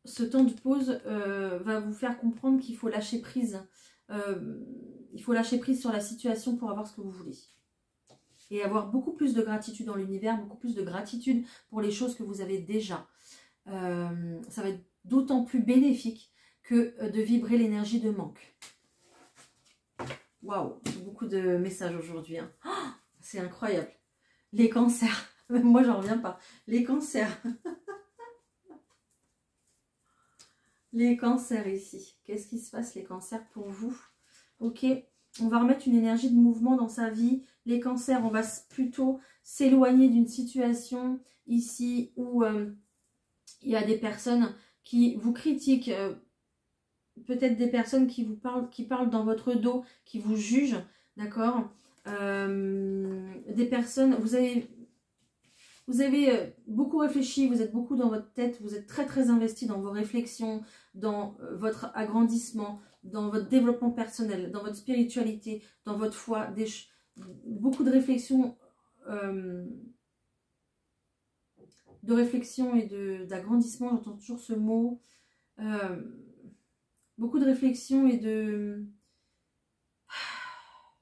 ce temps de pause va vous faire comprendre qu'il faut lâcher prise. Il faut lâcher prise sur la situation pour avoir ce que vous voulez. Et avoir beaucoup plus de gratitude dans l'univers, beaucoup plus de gratitude pour les choses que vous avez déjà. Ça va être d'autant plus bénéfique que de vibrer l'énergie de manque. Waouh, j'ai beaucoup de messages aujourd'hui. Hein. Oh, c'est incroyable. Les cancers. Moi, j'en reviens pas. Les cancers. Les cancers ici. Qu'est-ce qui se passe, les cancers, pour vous? Ok, on va remettre une énergie de mouvement dans sa vie. Les cancers, on va plutôt s'éloigner d'une situation ici où il y a des personnes qui vous critiquent, peut-être des personnes qui parlent dans votre dos, qui vous jugent, d'accord? Des personnes, vous avez beaucoup réfléchi, vous êtes beaucoup dans votre tête, vous êtes très très investi dans vos réflexions, dans votre agrandissement, dans votre développement personnel, dans votre spiritualité, dans votre foi, beaucoup de réflexions, et d'agrandissement, j'entends toujours ce mot, beaucoup de réflexions et de,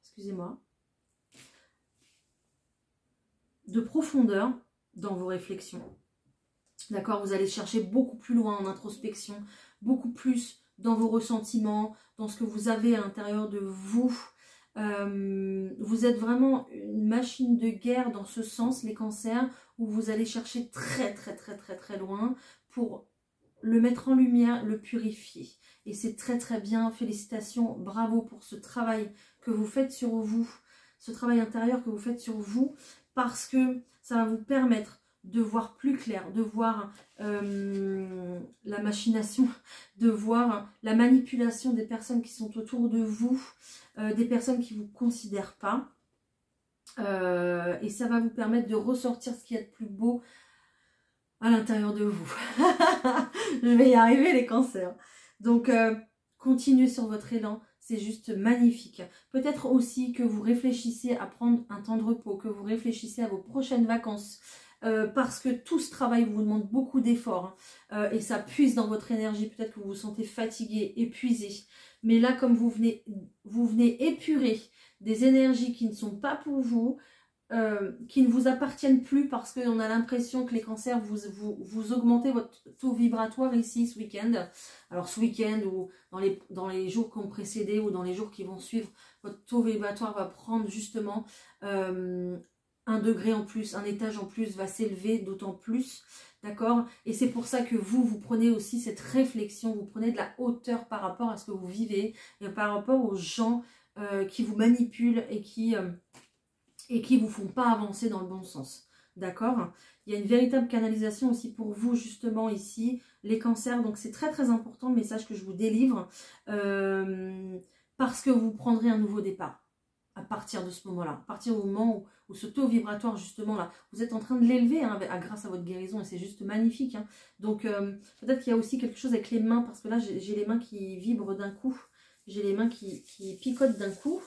excusez-moi, de profondeur dans vos réflexions. D'accord? Vous allez chercher beaucoup plus loin en introspection, beaucoup plus dans vos ressentiments, dans ce que vous avez à l'intérieur de vous. Vous êtes vraiment une machine de guerre dans ce sens, les cancers, où vous allez chercher très très très très très loin pour le mettre en lumière, le purifier. Et c'est très très bien, félicitations, bravo pour ce travail que vous faites sur vous, ce travail intérieur que vous faites sur vous, parce que ça va vous permettre de voir plus clair, de voir la machination, de voir la manipulation des personnes qui sont autour de vous, des personnes qui ne vous considèrent pas. Et ça va vous permettre de ressortir ce qu'il y a de plus beau à l'intérieur de vous. Je vais y arriver les cancers. Donc, continuez sur votre élan. C'est juste magnifique. Peut-être aussi que vous réfléchissez à prendre un temps de repos, que vous réfléchissez à vos prochaines vacances. Parce que tout ce travail vous demande beaucoup d'efforts. Et ça puise dans votre énergie. Peut-être que vous vous sentez fatigué, épuisé. Mais là, comme vous venez épurer des énergies qui ne sont pas pour vous, qui ne vous appartiennent plus parce qu'on a l'impression que les cancers, vous augmentez votre taux vibratoire ici ce week-end. Alors ce week-end ou dans les jours qui ont précédé ou dans les jours qui vont suivre, votre taux vibratoire va prendre justement 1 degré en plus, un étage en plus va s'élever d'autant plus, d'accord? Et c'est pour ça que vous prenez aussi cette réflexion, vous prenez de la hauteur par rapport à ce que vous vivez et par rapport aux gens qui vous manipulent et qui vous font pas avancer dans le bon sens, d'accord? Il y a une véritable canalisation aussi pour vous justement ici, les cancers, donc c'est très très important le message que je vous délivre, parce que vous prendrez un nouveau départ à partir de ce moment-là, à partir du moment où ce taux vibratoire justement là, vous êtes en train de l'élever hein, grâce à votre guérison et c'est juste magnifique, hein. Donc peut-être qu'il y a aussi quelque chose avec les mains, parce que là j'ai les mains qui vibrent d'un coup, j'ai les mains qui picotent d'un coup.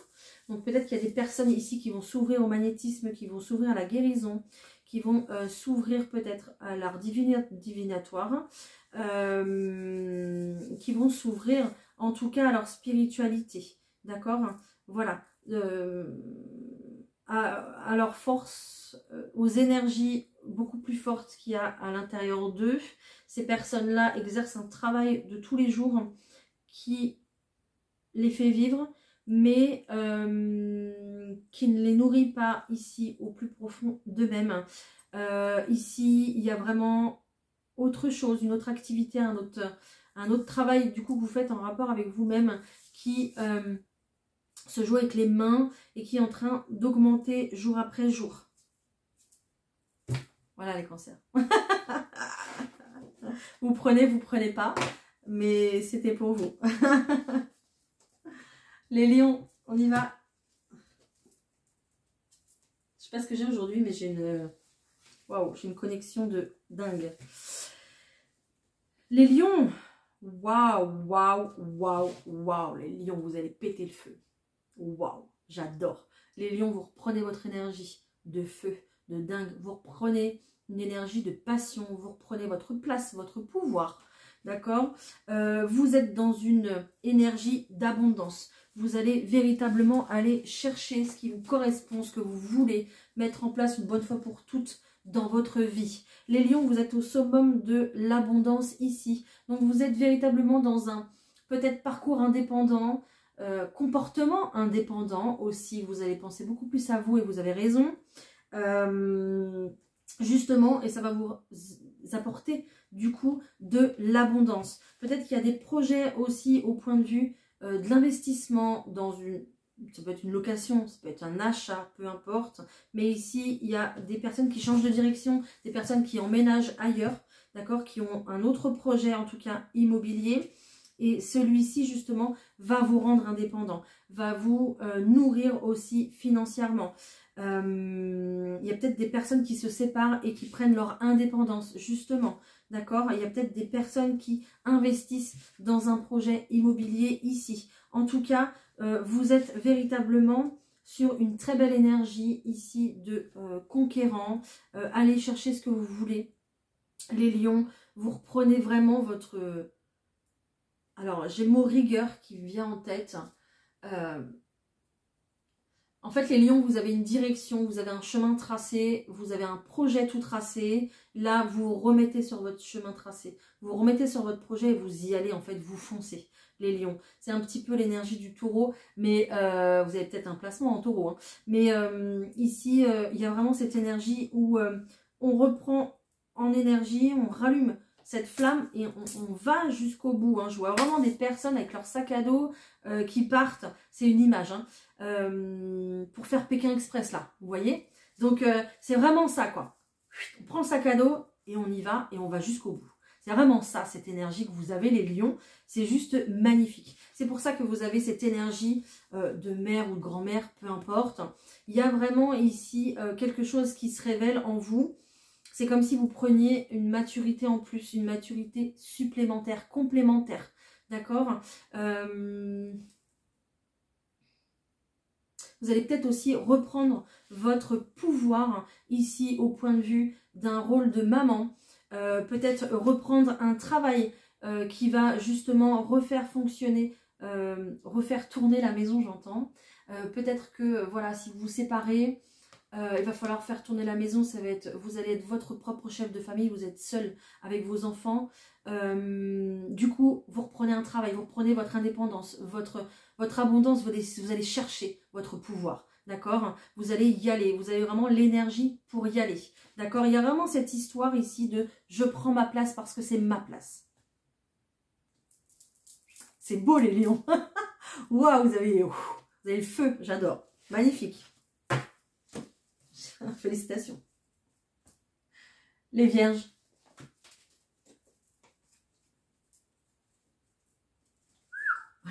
Donc peut-être qu'il y a des personnes ici qui vont s'ouvrir au magnétisme, qui vont s'ouvrir à la guérison, qui vont s'ouvrir peut-être à l'art divinatoire, qui vont s'ouvrir en tout cas à leur spiritualité, d'accord? Voilà, à leur force, aux énergies beaucoup plus fortes qu'il y a à l'intérieur d'eux. Ces personnes-là exercent un travail de tous les jours qui les fait vivre, mais qui ne les nourrit pas ici au plus profond d'eux-mêmes. Ici, il y a vraiment autre chose, une autre activité, un autre travail du coup que vous faites en rapport avec vous-même qui se joue avec les mains et qui est en train d'augmenter jour après jour. Voilà les cancers. Vous prenez pas, mais c'était pour vous. Les lions, on y va. Je sais pas ce que j'ai aujourd'hui, mais j'ai une... Waouh, j'ai une connexion de dingue. Les lions, waouh, waouh, waouh, waouh. Les lions, vous allez péter le feu. Waouh, j'adore. Les lions, vous reprenez votre énergie de feu, de dingue. Vous reprenez une énergie de passion. Vous reprenez votre place, votre pouvoir. D'accord? Vous êtes dans une énergie d'abondance. Vous allez véritablement aller chercher ce qui vous correspond, ce que vous voulez mettre en place une bonne fois pour toutes dans votre vie. Les lions, vous êtes au summum de l'abondance ici. Donc vous êtes véritablement dans un peut-être parcours indépendant, comportement indépendant aussi. Vous allez penser beaucoup plus à vous et vous avez raison. Justement, et ça va vous apporter du coup de l'abondance. Peut-être qu'il y a des projets aussi au point de vue de l'investissement dans une... Ça peut être une location, ça peut être un achat, peu importe. Mais ici, il y a des personnes qui changent de direction, des personnes qui emménagent ailleurs, d'accord, qui ont un autre projet, en tout cas immobilier. Et celui-ci, justement, va vous rendre indépendant, va vous nourrir aussi financièrement. Il y a peut-être des personnes qui se séparent et qui prennent leur indépendance, justement. D'accord? Il y a peut-être des personnes qui investissent dans un projet immobilier ici. En tout cas, vous êtes véritablement sur une très belle énergie ici de conquérant. Allez chercher ce que vous voulez. Les lions, vous reprenez vraiment votre... Alors, j'ai le mot rigueur qui vient en tête. En fait, les lions, vous avez une direction, vous avez un chemin tracé, vous avez un projet tout tracé. Là, vous remettez sur votre chemin tracé. Vous remettez sur votre projet et vous y allez, en fait, vous foncez, les lions. C'est un petit peu l'énergie du taureau, mais vous avez peut-être un placement en taureau. Hein. Mais ici, il y a vraiment cette énergie où on reprend en énergie, on rallume cette flamme et on va jusqu'au bout. Hein. Je vois vraiment des personnes avec leur sac à dos qui partent. C'est une image hein, pour faire Pékin Express là, vous voyez. Donc c'est vraiment ça quoi. On prend le sac à dos et on y va et on va jusqu'au bout. C'est vraiment ça, cette énergie que vous avez, les lions. C'est juste magnifique. C'est pour ça que vous avez cette énergie de mère ou de grand-mère, peu importe. Il y a vraiment ici quelque chose qui se révèle en vous. C'est comme si vous preniez une maturité en plus, une maturité supplémentaire, complémentaire. D'accord Vous allez peut-être aussi reprendre votre pouvoir ici au point de vue d'un rôle de maman. Peut-être reprendre un travail qui va justement refaire fonctionner, refaire tourner la maison, j'entends. Peut-être que, voilà, si vous vous séparez, il va falloir faire tourner la maison. Ça va être, vous allez être votre propre chef de famille, vous êtes seul avec vos enfants. Du coup, vous reprenez un travail, vous reprenez votre indépendance, votre abondance, vous allez chercher votre pouvoir. D'accord? Vous allez y aller, vous avez vraiment l'énergie pour y aller. D'accord? Il y a vraiment cette histoire ici de je prends ma place parce que c'est ma place. C'est beau les lions. Waouh, vous avez le feu, j'adore. Magnifique. Félicitations. Les vierges.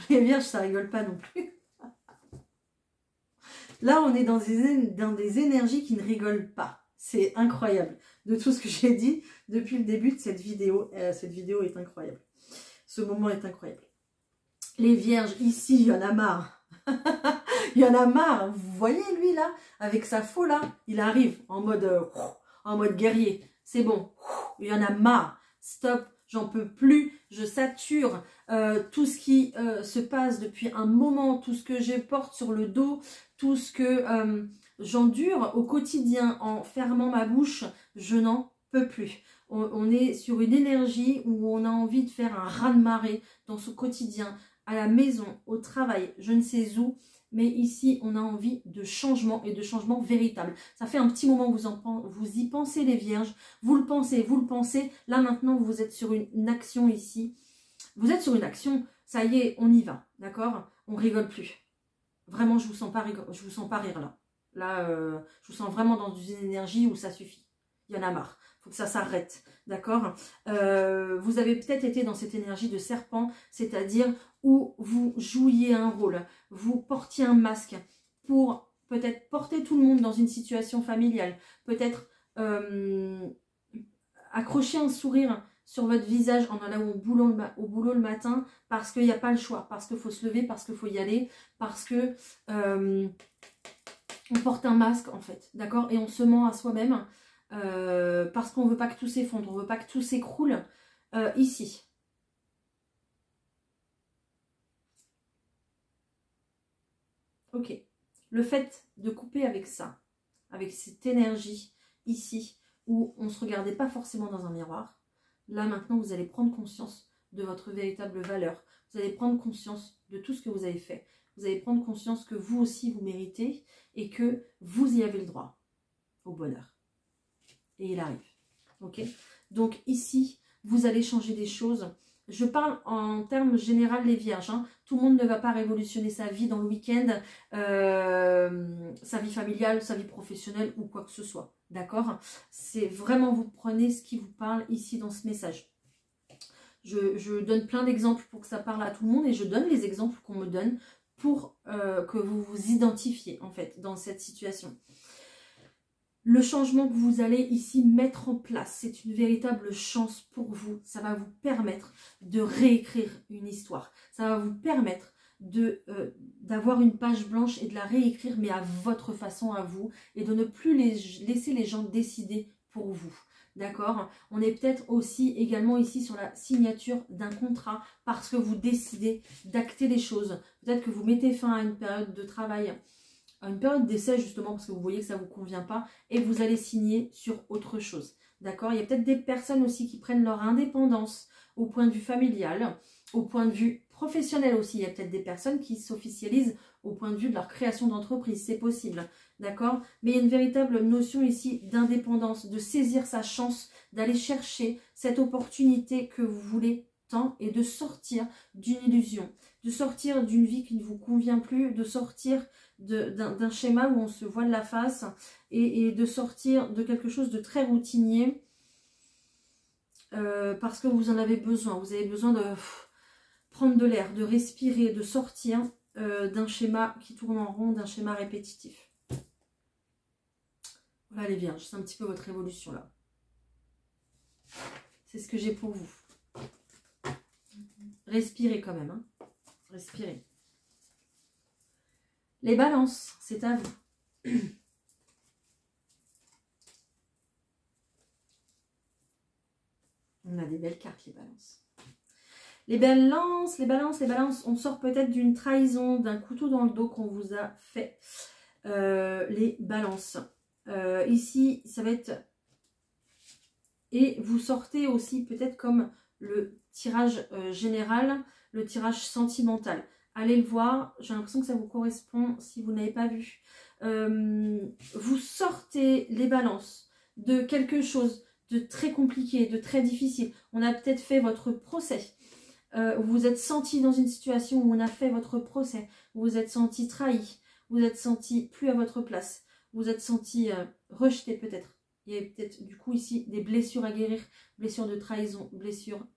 Les vierges, ça rigole pas non plus. Là, on est dans des énergies qui ne rigolent pas. C'est incroyable. De tout ce que j'ai dit depuis le début de cette vidéo est incroyable. Ce moment est incroyable. Les vierges, ici, il y en a marre. Il y en a marre. Vous voyez, lui, là, avec sa faux, là, il arrive en mode guerrier. C'est bon. Il y en a marre. Stop. J'en peux plus, je sature tout ce qui se passe depuis un moment, tout ce que je porte sur le dos, tout ce que j'endure au quotidien en fermant ma bouche, je n'en peux plus. On est sur une énergie où on a envie de faire un raz-de-marée dans ce quotidien, à la maison, au travail, je ne sais où. Mais ici, on a envie de changement et de changement véritable. Ça fait un petit moment que vous y pensez les vierges. Vous le pensez. Là, maintenant, vous êtes sur une action ici. Vous êtes sur une action. Ça y est, on y va. D'accord? On rigole plus. Vraiment, je vous sens pas rire là. Là, je vous sens vraiment dans une énergie où ça suffit. Il y en a marre. Il faut que ça s'arrête. D'accord? Vous avez peut-être été dans cette énergie de serpent, c'est-à-dire où vous jouiez un rôle, vous portiez un masque pour peut-être porter tout le monde dans une situation familiale, peut-être accrocher un sourire sur votre visage en allant au boulot le matin parce qu'il n'y a pas le choix, parce qu'il faut se lever, parce qu'il faut y aller, parce que on porte un masque en fait, d'accord? Et on se ment à soi-même parce qu'on ne veut pas que tout s'effondre, on ne veut pas que tout s'écroule ici. Ok, le fait de couper avec ça, avec cette énergie ici, où on ne se regardait pas forcément dans un miroir, là maintenant vous allez prendre conscience de votre véritable valeur. Vous allez prendre conscience de tout ce que vous avez fait. Vous allez prendre conscience que vous aussi vous méritez et que vous y avez le droit au bonheur. Et il arrive. Ok, donc ici, vous allez changer des choses. Je parle en termes généraux les vierges. Hein. Tout le monde ne va pas révolutionner sa vie dans le week-end, sa vie familiale, sa vie professionnelle ou quoi que ce soit. D'accord? C'est vraiment, vous prenez ce qui vous parle ici dans ce message. Je donne plein d'exemples pour que ça parle à tout le monde et je donne les exemples qu'on me donne pour que vous vous identifiez en fait dans cette situation. Le changement que vous allez ici mettre en place, c'est une véritable chance pour vous. Ça va vous permettre de réécrire une histoire. Ça va vous permettre d'avoir une page blanche et de la réécrire, mais à votre façon, à vous, et de ne plus laisser les gens décider pour vous. D'accord? On est peut-être aussi également ici sur la signature d'un contrat parce que vous décidez d'acter les choses. Peut-être que vous mettez fin à une période de travail, à une période d'essai justement parce que vous voyez que ça ne vous convient pas et vous allez signer sur autre chose. D'accord? Il y a peut-être des personnes aussi qui prennent leur indépendance au point de vue familial, au point de vue professionnel aussi. Il y a peut-être des personnes qui s'officialisent au point de vue de leur création d'entreprise. C'est possible. d'accord? Mais il y a une véritable notion ici d'indépendance, de saisir sa chance, d'aller chercher cette opportunité que vous voulez tant et de sortir d'une illusion, de sortir d'une vie qui ne vous convient plus, de sortir d'un schéma où on se voile la face et de sortir de quelque chose de très routinier parce que vous en avez besoin. Vous avez besoin de prendre de l'air, de respirer, de sortir d'un schéma qui tourne en rond, d'un schéma répétitif. Voilà les vierges, c'est un petit peu votre évolution là. C'est ce que j'ai pour vous. Respirez quand même, hein. Respirez. Les balances, c'est à vous. On a des belles cartes, les balances. Les balances, les balances, les balances, on sort peut-être d'une trahison, d'un couteau dans le dos qu'on vous a fait. Les balances. Ici, ça va être... Et vous sortez aussi peut-être comme le tirage général, le tirage sentimental. Allez le voir, j'ai l'impression que ça vous correspond si vous n'avez pas vu. Vous sortez les balances de quelque chose de très compliqué, de très difficile. On a peut-être fait votre procès. Vous vous êtes senti dans une situation où on a fait votre procès. Vous vous êtes senti trahi. Vous vous êtes senti plus à votre place. Vous vous êtes senti rejeté peut-être. Il y a peut-être du coup ici des blessures à guérir, blessures de trahison, blessures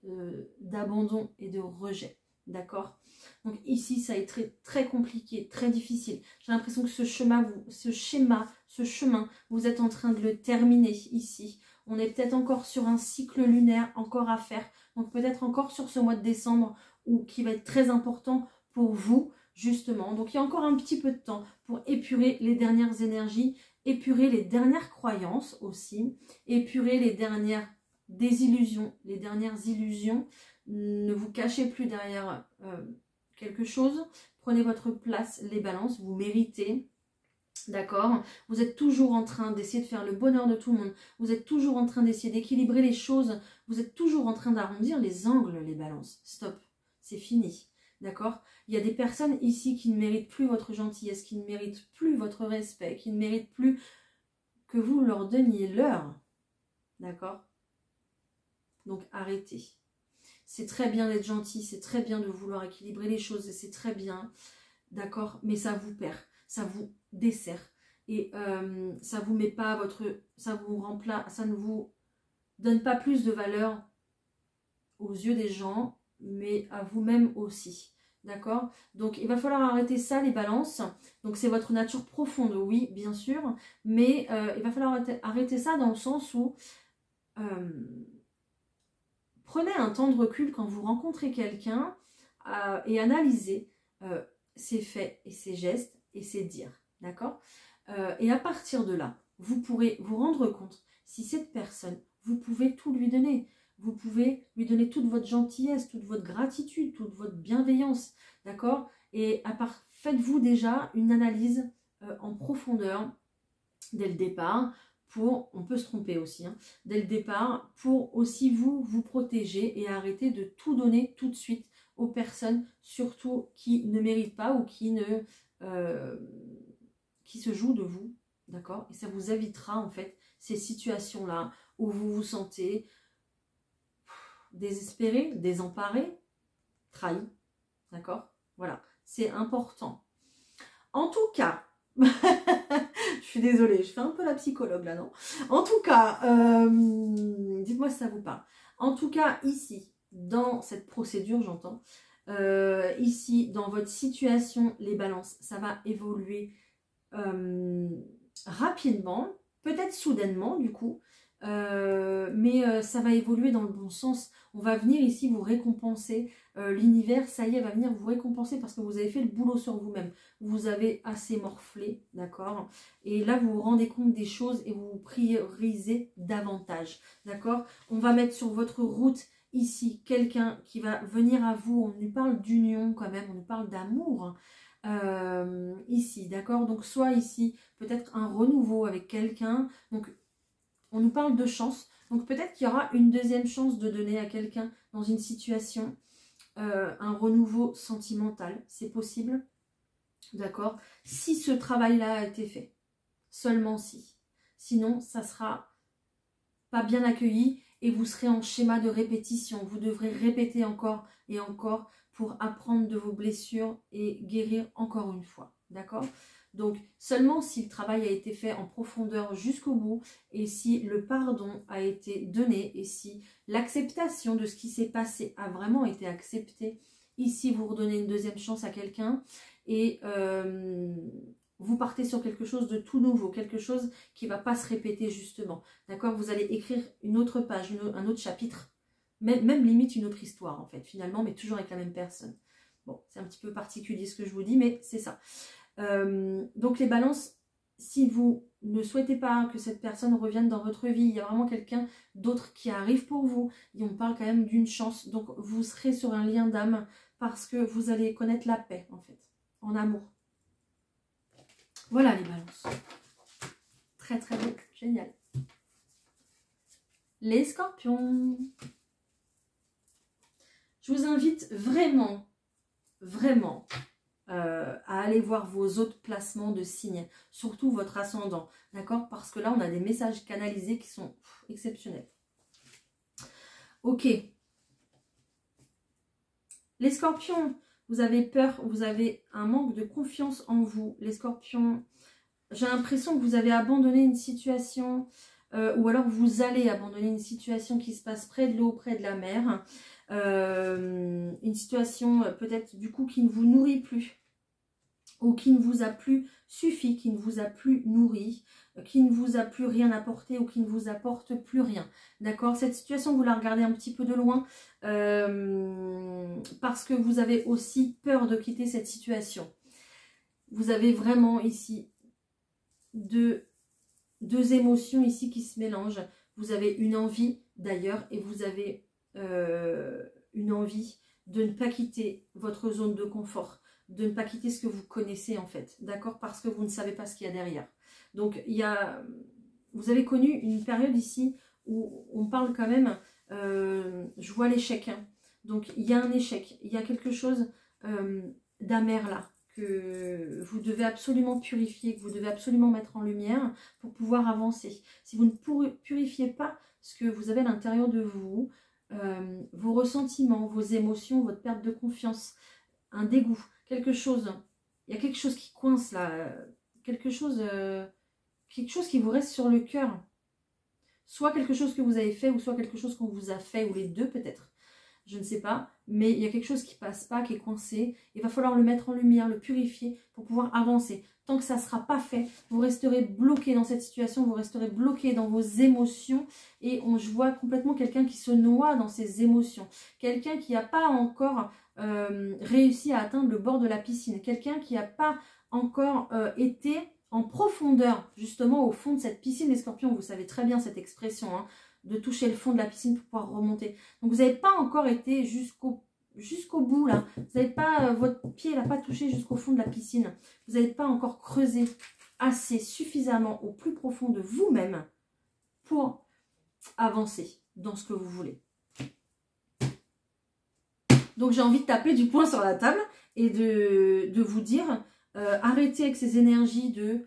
d'abandon et de rejet. D'accord? Donc ici, ça est très, très compliqué, très difficile. J'ai l'impression que ce chemin, vous êtes en train de le terminer ici. On est peut-être encore sur un cycle lunaire encore à faire. Donc peut-être encore sur ce mois de décembre qui va être très important pour vous, justement. Donc il y a encore un petit peu de temps pour épurer les dernières énergies, épurer les dernières croyances aussi, épurer les dernières désillusions, les dernières illusions. Ne vous cachez plus derrière quelque chose. Prenez votre place, les balances, vous méritez. D'accord? Vous êtes toujours en train d'essayer de faire le bonheur de tout le monde. Vous êtes toujours en train d'essayer d'équilibrer les choses. Vous êtes toujours en train d'arrondir les angles, les balances. Stop, c'est fini. D'accord? Il y a des personnes ici qui ne méritent plus votre gentillesse, qui ne méritent plus votre respect, qui ne méritent plus que vous leur donniez l'heure. D'accord? Donc arrêtez. C'est très bien d'être gentil, c'est très bien de vouloir équilibrer les choses, et c'est très bien. D'accord? Mais ça vous perd, ça vous dessert. Et ça vous met pas à votre... Ça vous remplace, ça ne vous donne pas plus de valeur aux yeux des gens, mais à vous-même aussi. D'accord? Donc, il va falloir arrêter ça, les balances. Donc, c'est votre nature profonde, oui, bien sûr. Mais il va falloir arrêter ça dans le sens où prenez un temps de recul quand vous rencontrez quelqu'un et analysez ses faits et ses gestes et ses dires. D'accord? Et à partir de là, vous pourrez vous rendre compte si cette personne, vous pouvez tout lui donner. Vous pouvez lui donner toute votre gentillesse, toute votre gratitude, toute votre bienveillance, d'accord? Et faites-vous déjà une analyse en profondeur dès le départ, on peut se tromper aussi, hein, dès le départ, pour aussi vous protéger et arrêter de tout donner tout de suite aux personnes, surtout qui ne méritent pas ou qui se jouent de vous, d'accord? Et ça vous évitera en fait ces situations-là où vous vous sentez désespéré, désemparé, trahi. D'accord? Voilà, c'est important. En tout cas, je suis désolée, je fais un peu la psychologue là, non? En tout cas, dites-moi si ça vous parle. En tout cas, ici, dans cette procédure, j'entends, ici, dans votre situation, les balances, ça va évoluer rapidement, peut-être soudainement du coup, mais ça va évoluer dans le bon sens. On va venir ici vous récompenser, l'univers, ça y est, va venir vous récompenser parce que vous avez fait le boulot sur vous-même. Vous avez assez morflé, d'accord? Et là, vous vous rendez compte des choses et vous vous priorisez davantage, d'accord? On va mettre sur votre route ici quelqu'un qui va venir à vous. On nous parle d'union quand même, on nous parle d'amour, ici, d'accord? Donc soit ici, peut-être un renouveau avec quelqu'un, donc on nous parle de chance, donc peut-être qu'il y aura une deuxième chance de donner à quelqu'un dans une situation, un renouveau sentimental, c'est possible, d'accord? Si ce travail-là a été fait, seulement si. Sinon, ça sera pas bien accueilli et vous serez en schéma de répétition. Vous devrez répéter encore et encore pour apprendre de vos blessures et guérir encore une fois. D'accord? Donc, seulement si le travail a été fait en profondeur jusqu'au bout et si le pardon a été donné et si l'acceptation de ce qui s'est passé a vraiment été acceptée, ici, vous redonnez une deuxième chance à quelqu'un et vous partez sur quelque chose de tout nouveau, quelque chose qui ne va pas se répéter justement. D'accord? Vous allez écrire une autre page, un autre chapitre, même limite une autre histoire en fait, finalement, mais toujours avec la même personne. Bon, c'est un petit peu particulier ce que je vous dis, mais c'est ça. Donc les balances, si vous ne souhaitez pas que cette personne revienne dans votre vie, il y a vraiment quelqu'un d'autre qui arrive pour vous, et on parle quand même d'une chance, donc vous serez sur un lien d'âme parce que vous allez connaître la paix en fait, en amour. Voilà les balances. Très très beau, génial. Les scorpions. Je vous invite vraiment, vraiment à aller voir vos autres placements de signes, surtout votre ascendant, d'accord? Parce que là, on a des messages canalisés qui sont exceptionnels. Ok. Les scorpions, vous avez peur, vous avez un manque de confiance en vous. Les scorpions, j'ai l'impression que vous avez abandonné une situation ou alors vous allez abandonner une situation qui se passe près de l'eau, près de la mer. Une situation peut-être du coup qui ne vous nourrit plus ou qui ne vous a plus suffi, qui ne vous a plus nourri, qui ne vous a plus rien apporté ou qui ne vous apporte plus rien. D'accord? Cette situation, vous la regardez un petit peu de loin parce que vous avez aussi peur de quitter cette situation. Vous avez vraiment ici deux émotions ici qui se mélangent. Vous avez une envie d'ailleurs et vous avez une envie de ne pas quitter votre zone de confort, de ne pas quitter ce que vous connaissez en fait, d'accord? Parce que vous ne savez pas ce qu'il y a derrière. Donc vous avez connu une période ici où on parle quand même, je vois l'échec, hein. Donc il y a un échec, il y a quelque chose d'amer là, que vous devez absolument purifier, que vous devez absolument mettre en lumière pour pouvoir avancer. Si vous ne purifiez pas ce que vous avez à l'intérieur de vous, vos ressentiments, vos émotions, votre perte de confiance, un dégoût, quelque chose, il y a quelque chose qui coince là, quelque chose qui vous reste sur le cœur. Soit quelque chose que vous avez fait, ou soit quelque chose qu'on vous a fait, ou les deux peut-être. Je ne sais pas, mais il y a quelque chose qui passe pas, qui est coincé. Il va falloir le mettre en lumière, le purifier pour pouvoir avancer. Tant que ça ne sera pas fait, vous resterez bloqué dans cette situation, vous resterez bloqué dans vos émotions. Et je vois complètement quelqu'un qui se noie dans ses émotions. Quelqu'un qui n'a pas encore réussi à atteindre le bord de la piscine. Quelqu'un qui n'a pas encore été en profondeur, justement au fond de cette piscine. Les scorpions, vous savez très bien cette expression, hein, de toucher le fond de la piscine pour pouvoir remonter. Donc vous n'avez pas encore été jusqu'au bout là. Vous n'avez pas, votre pied n'a pas touché jusqu'au fond de la piscine. Vous n'avez pas encore creusé assez suffisamment au plus profond de vous-même pour avancer dans ce que vous voulez. Donc j'ai envie de taper du poing sur la table et de vous dire, arrêtez avec ces énergies de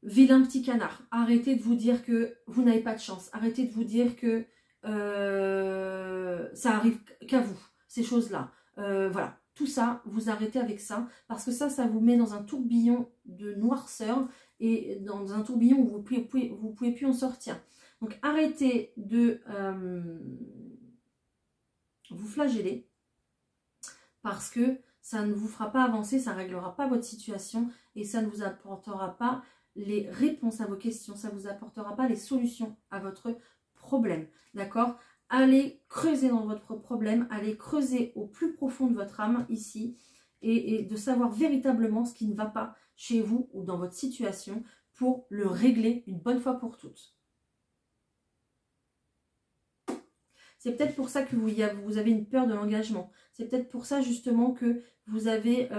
vilain petit canard. Arrêtez de vous dire que vous n'avez pas de chance. Arrêtez de vous dire que ça arrive qu'à vous, ces choses-là. Voilà, tout ça, vous arrêtez avec ça. Parce que ça vous met dans un tourbillon de noirceur et dans un tourbillon où vous pouvez plus en sortir. Donc arrêtez de vous flageller parce que ça ne vous fera pas avancer, ça ne réglera pas votre situation et ça ne vous apportera pas les réponses à vos questions, ça ne vous apportera pas les solutions à votre problème, d'accord? Allez creuser dans votre problème, allez creuser au plus profond de votre âme ici et de savoir véritablement ce qui ne va pas chez vous ou dans votre situation pour le régler une bonne fois pour toutes. C'est peut-être pour ça que vous avez une peur de l'engagement. C'est peut-être pour ça justement que vous avez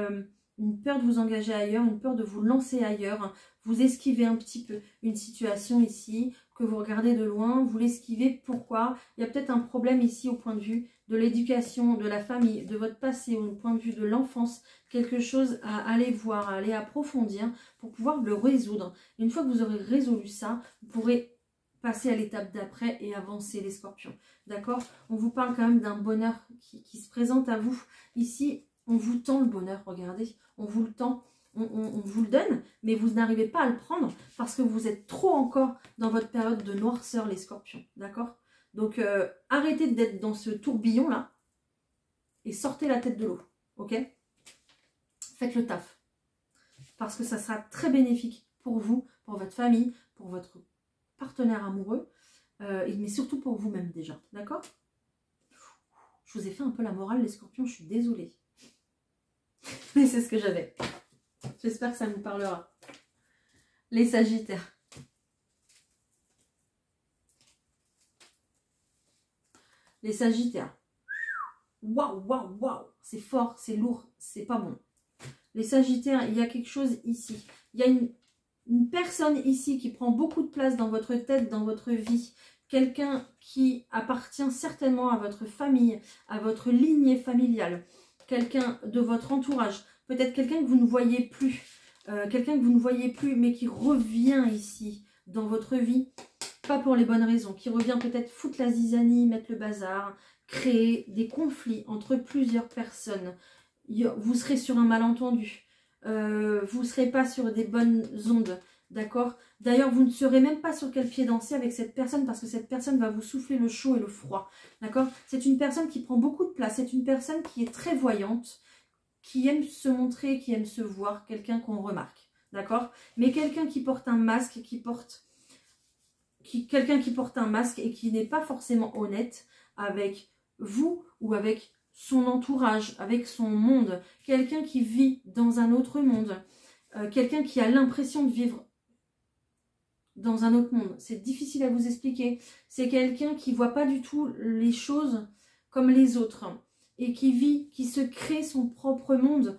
une peur de vous engager ailleurs, une peur de vous lancer ailleurs. Vous esquivez un petit peu une situation ici, que vous regardez de loin, vous l'esquivez. Pourquoi? Il y a peut-être un problème ici au point de vue de l'éducation, de la famille, de votre passé, au point de vue de l'enfance, quelque chose à aller voir, à aller approfondir pour pouvoir le résoudre. Et une fois que vous aurez résolu ça, vous pourrez passer à l'étape d'après et avancer les scorpions. D'accord? On vous parle quand même d'un bonheur qui se présente à vous. Ici, on vous tend le bonheur, regardez, on vous le tend. On vous le donne, mais vous n'arrivez pas à le prendre parce que vous êtes trop encore dans votre période de noirceur, les scorpions. D'accord? Donc, arrêtez d'être dans ce tourbillon-là et sortez la tête de l'eau. Ok? Faites le taf. Parce que ça sera très bénéfique pour vous, pour votre famille, pour votre partenaire amoureux, mais surtout pour vous-même déjà. D'accord? Je vous ai fait un peu la morale, les scorpions, je suis désolée. Mais c'est ce que j'avais. J'espère que ça vous parlera. Les sagittaires. Les sagittaires. Waouh, waouh, waouh. C'est fort, c'est lourd, c'est pas bon. Les sagittaires, il y a quelque chose ici. Il y a une personne ici qui prend beaucoup de place dans votre tête, dans votre vie. Quelqu'un qui appartient certainement à votre famille, à votre lignée familiale. Quelqu'un de votre entourage. Peut-être quelqu'un que vous ne voyez plus. Quelqu'un que vous ne voyez plus, mais qui revient ici dans votre vie. Pas pour les bonnes raisons. Qui revient peut-être foutre la zizanie, mettre le bazar, créer des conflits entre plusieurs personnes. Vous serez sur un malentendu. Vous ne serez pas sur des bonnes ondes. D'accord? D'ailleurs, vous ne serez même pas sur quel pied danser avec cette personne parce que cette personne va vous souffler le chaud et le froid. D'accord? C'est une personne qui prend beaucoup de place. C'est une personne qui est très voyante, qui aime se montrer, qui aime se voir, quelqu'un qu'on remarque. D'accord? Mais quelqu'un qui porte un masque, quelqu'un qui porte un masque et qui n'est pas forcément honnête avec vous ou avec son entourage, avec son monde. Quelqu'un qui vit dans un autre monde. Quelqu'un qui a l'impression de vivre dans un autre monde. C'est difficile à vous expliquer. C'est quelqu'un qui ne voit pas du tout les choses comme les autres. Et qui vit, qui se crée son propre monde.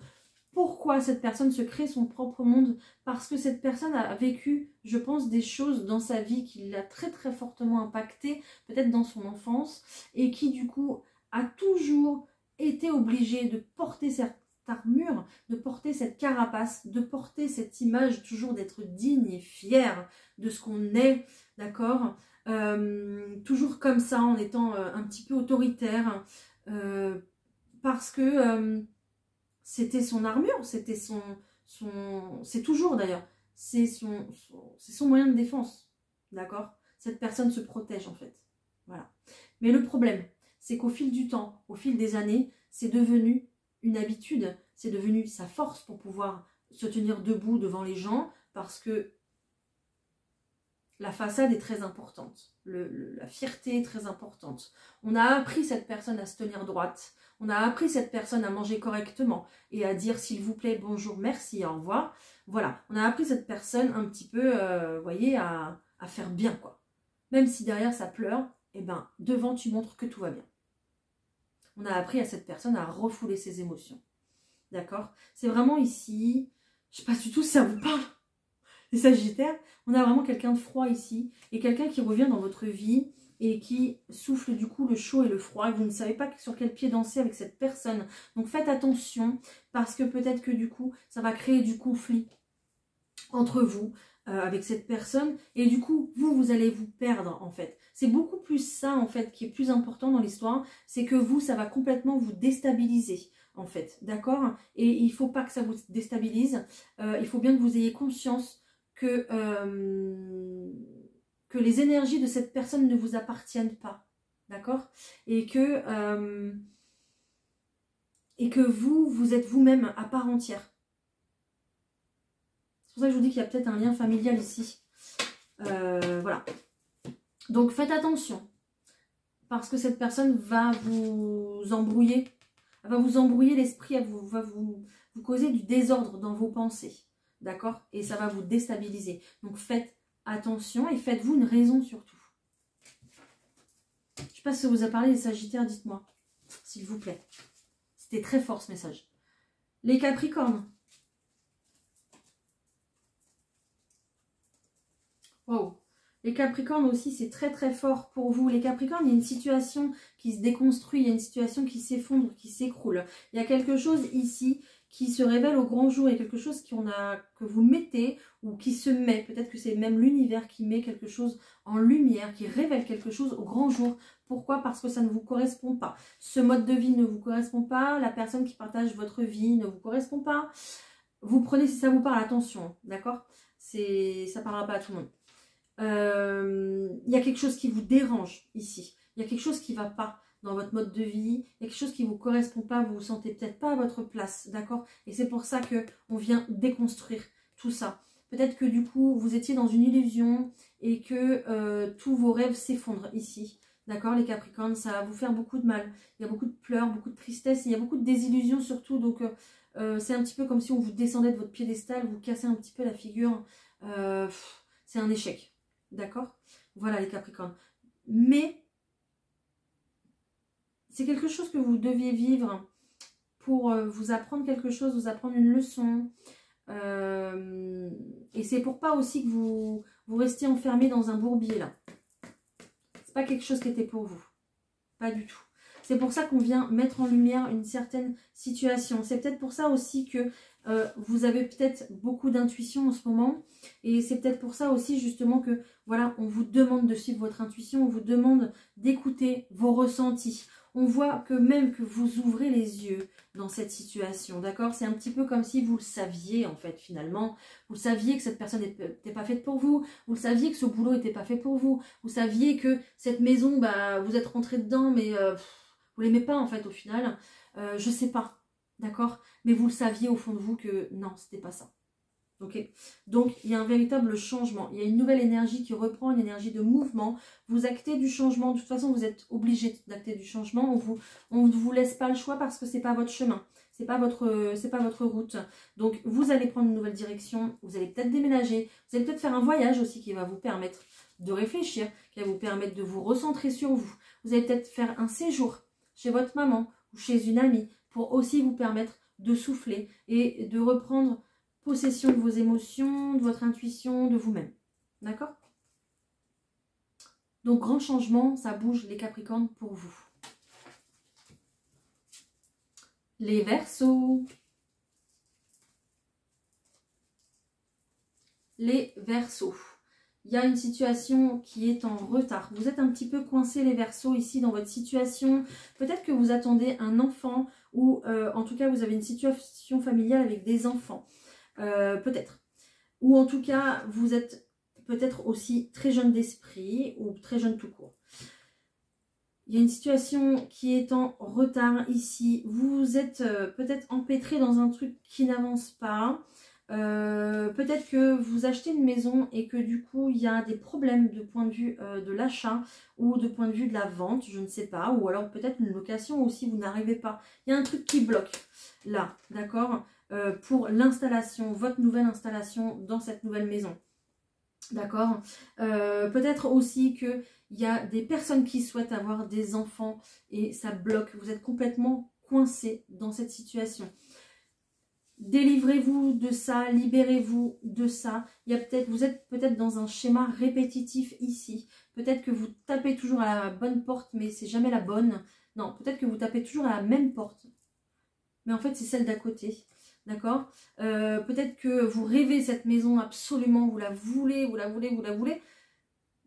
Pourquoi cette personne se crée son propre monde? Parce que cette personne a vécu, je pense, des choses dans sa vie qui l'a très très fortement impacté, peut-être dans son enfance, et qui du coup a toujours été obligée de porter cette armure, de porter cette carapace, de porter cette image toujours d'être digne et fier de ce qu'on est, d'accord? Toujours comme ça, en étant un petit peu autoritaire, parce que c'était son armure, c'était c'est toujours d'ailleurs, c'est son moyen de défense, d'accord? Cette personne se protège en fait, voilà. Mais le problème, c'est qu'au fil du temps, au fil des années, c'est devenu une habitude, c'est devenu sa force pour pouvoir se tenir debout devant les gens, parce que la façade est très importante, la fierté est très importante. On a appris cette personne à se tenir droite, on a appris cette personne à manger correctement et à dire s'il vous plaît, bonjour, merci, au revoir. Voilà, on a appris cette personne un petit peu, vous voyez, à faire bien, quoi. Même si derrière ça pleure, eh ben, devant tu montres que tout va bien. On a appris à cette personne à refouler ses émotions. D'accord? C'est vraiment ici, je ne sais pas du tout si ça vous parle. Les Sagittaires, on a vraiment quelqu'un de froid ici, et quelqu'un qui revient dans votre vie et qui souffle du coup le chaud et le froid, et vous ne savez pas sur quel pied danser avec cette personne. Donc faites attention, parce que peut-être que du coup, ça va créer du conflit entre vous, avec cette personne, et du coup, vous allez vous perdre en fait. C'est beaucoup plus ça en fait qui est plus important dans l'histoire, c'est que vous, ça va complètement vous déstabiliser. En fait, d'accord? Et il ne faut pas que ça vous déstabilise, il faut bien que vous ayez conscience que les énergies de cette personne ne vous appartiennent pas, d'accord? Et que vous êtes vous-même à part entière. C'est pour ça que je vous dis qu'il y a peut-être un lien familial ici. Voilà. Donc faites attention, parce que cette personne va vous embrouiller. Elle va vous embrouiller l'esprit, elle va vous causer du désordre dans vos pensées. D'accord? Et ça va vous déstabiliser. Donc faites attention et faites-vous une raison surtout. Je ne sais pas si ça vous a parlé les Sagittaires, dites-moi. S'il vous plaît. C'était très fort ce message. Les Capricornes. Wow. Les Capricornes aussi, c'est très très fort pour vous. Les Capricornes, il y a une situation qui se déconstruit, il y a une situation qui s'effondre, qui s'écroule. Il y a quelque chose ici qui se révèle au grand jour. Il y a quelque chose que vous mettez ou qui se met. Peut-être que c'est même l'univers qui met quelque chose en lumière, qui révèle quelque chose au grand jour. Pourquoi? Parce que ça ne vous correspond pas. Ce mode de vie ne vous correspond pas. La personne qui partage votre vie ne vous correspond pas. Vous prenez si ça vous parle, attention, d'accord? Ça ne parlera pas à tout le monde. Il y a quelque chose qui vous dérange ici. Il y a quelque chose qui ne va pas dans votre mode de vie. Il y a quelque chose qui ne vous correspond pas. Vous ne vous sentez peut-être pas à votre place, d'accord? Et c'est pour ça qu'on vient déconstruire tout ça. Peut-être que du coup, vous étiez dans une illusion et que tous vos rêves s'effondrent ici. D'accord, les Capricornes, ça va vous faire beaucoup de mal. Il y a beaucoup de pleurs, beaucoup de tristesse. Il y a beaucoup de désillusions surtout. Donc, c'est un petit peu comme si on vous descendait de votre piédestal, vous cassez un petit peu la figure. C'est un échec. D'accord? Voilà les Capricornes. Mais c'est quelque chose que vous deviez vivre pour vous apprendre quelque chose, vous apprendre une leçon. Et c'est pour pas aussi que vous restiez enfermé dans un bourbier là. C'est pas quelque chose qui était pour vous. Pas du tout. C'est pour ça qu'on vient mettre en lumière une certaine situation. C'est peut-être pour ça aussi que vous avez peut-être beaucoup d'intuition en ce moment. Et c'est peut-être pour ça aussi justement que, voilà, on vous demande de suivre votre intuition. On vous demande d'écouter vos ressentis. On voit que même que vous ouvrez les yeux dans cette situation, d'accord? C'est un petit peu comme si vous le saviez en fait finalement. Vous saviez que cette personne n'était pas faite pour vous. Vous saviez que ce boulot n'était pas fait pour vous. Vous saviez que cette maison, bah, vous êtes rentré dedans mais... vous l'aimez pas en fait au final, je sais pas, d'accord? Mais vous le saviez au fond de vous que non, c'était pas ça. Ok? Donc il y a un véritable changement, il y a une nouvelle énergie qui reprend, une énergie de mouvement. Vous actez du changement, de toute façon vous êtes obligé d'acter du changement, on ne vous laisse pas le choix parce que c'est pas votre chemin, c'est pas votre route. Donc vous allez prendre une nouvelle direction, vous allez peut-être déménager, vous allez peut-être faire un voyage aussi qui va vous permettre de réfléchir, qui va vous permettre de vous recentrer sur vous. Vous allez peut-être faire un séjour chez votre maman ou chez une amie pour aussi vous permettre de souffler et de reprendre possession de vos émotions, de votre intuition, de vous-même. D'accord? Donc, grand changement, ça bouge les Capricornes pour vous. Les Verseaux. Les Verseaux. Il y a une situation qui est en retard. Vous êtes un petit peu coincés les Verseaux ici dans votre situation. Peut-être que vous attendez un enfant ou en tout cas vous avez une situation familiale avec des enfants. Peut-être. Ou en tout cas vous êtes peut-être aussi très jeune d'esprit ou très jeune tout court. Il y a une situation qui est en retard ici. Vous êtes peut-être empêtré dans un truc qui n'avance pas. Peut-être que vous achetez une maison et que du coup il y a des problèmes de point de vue de l'achat ou de point de vue de la vente, je ne sais pas, ou alors peut-être une location aussi, vous n'arrivez pas. Il y a un truc qui bloque là, d'accord, pour l'installation, votre nouvelle installation dans cette nouvelle maison. D'accord. Peut-être aussi qu'il y a des personnes qui souhaitent avoir des enfants et ça bloque. Vous êtes complètement coincé dans cette situation. Délivrez-vous de ça, libérez-vous de ça. Vous êtes peut-être dans un schéma répétitif ici. Peut-être que vous tapez toujours à la bonne porte, mais c'est jamais la bonne. Non, peut-être que vous tapez toujours à la même porte, mais en fait c'est celle d'à côté. D'accord? Peut-être que vous rêvez cette maison absolument, vous la voulez, vous la voulez, vous la voulez,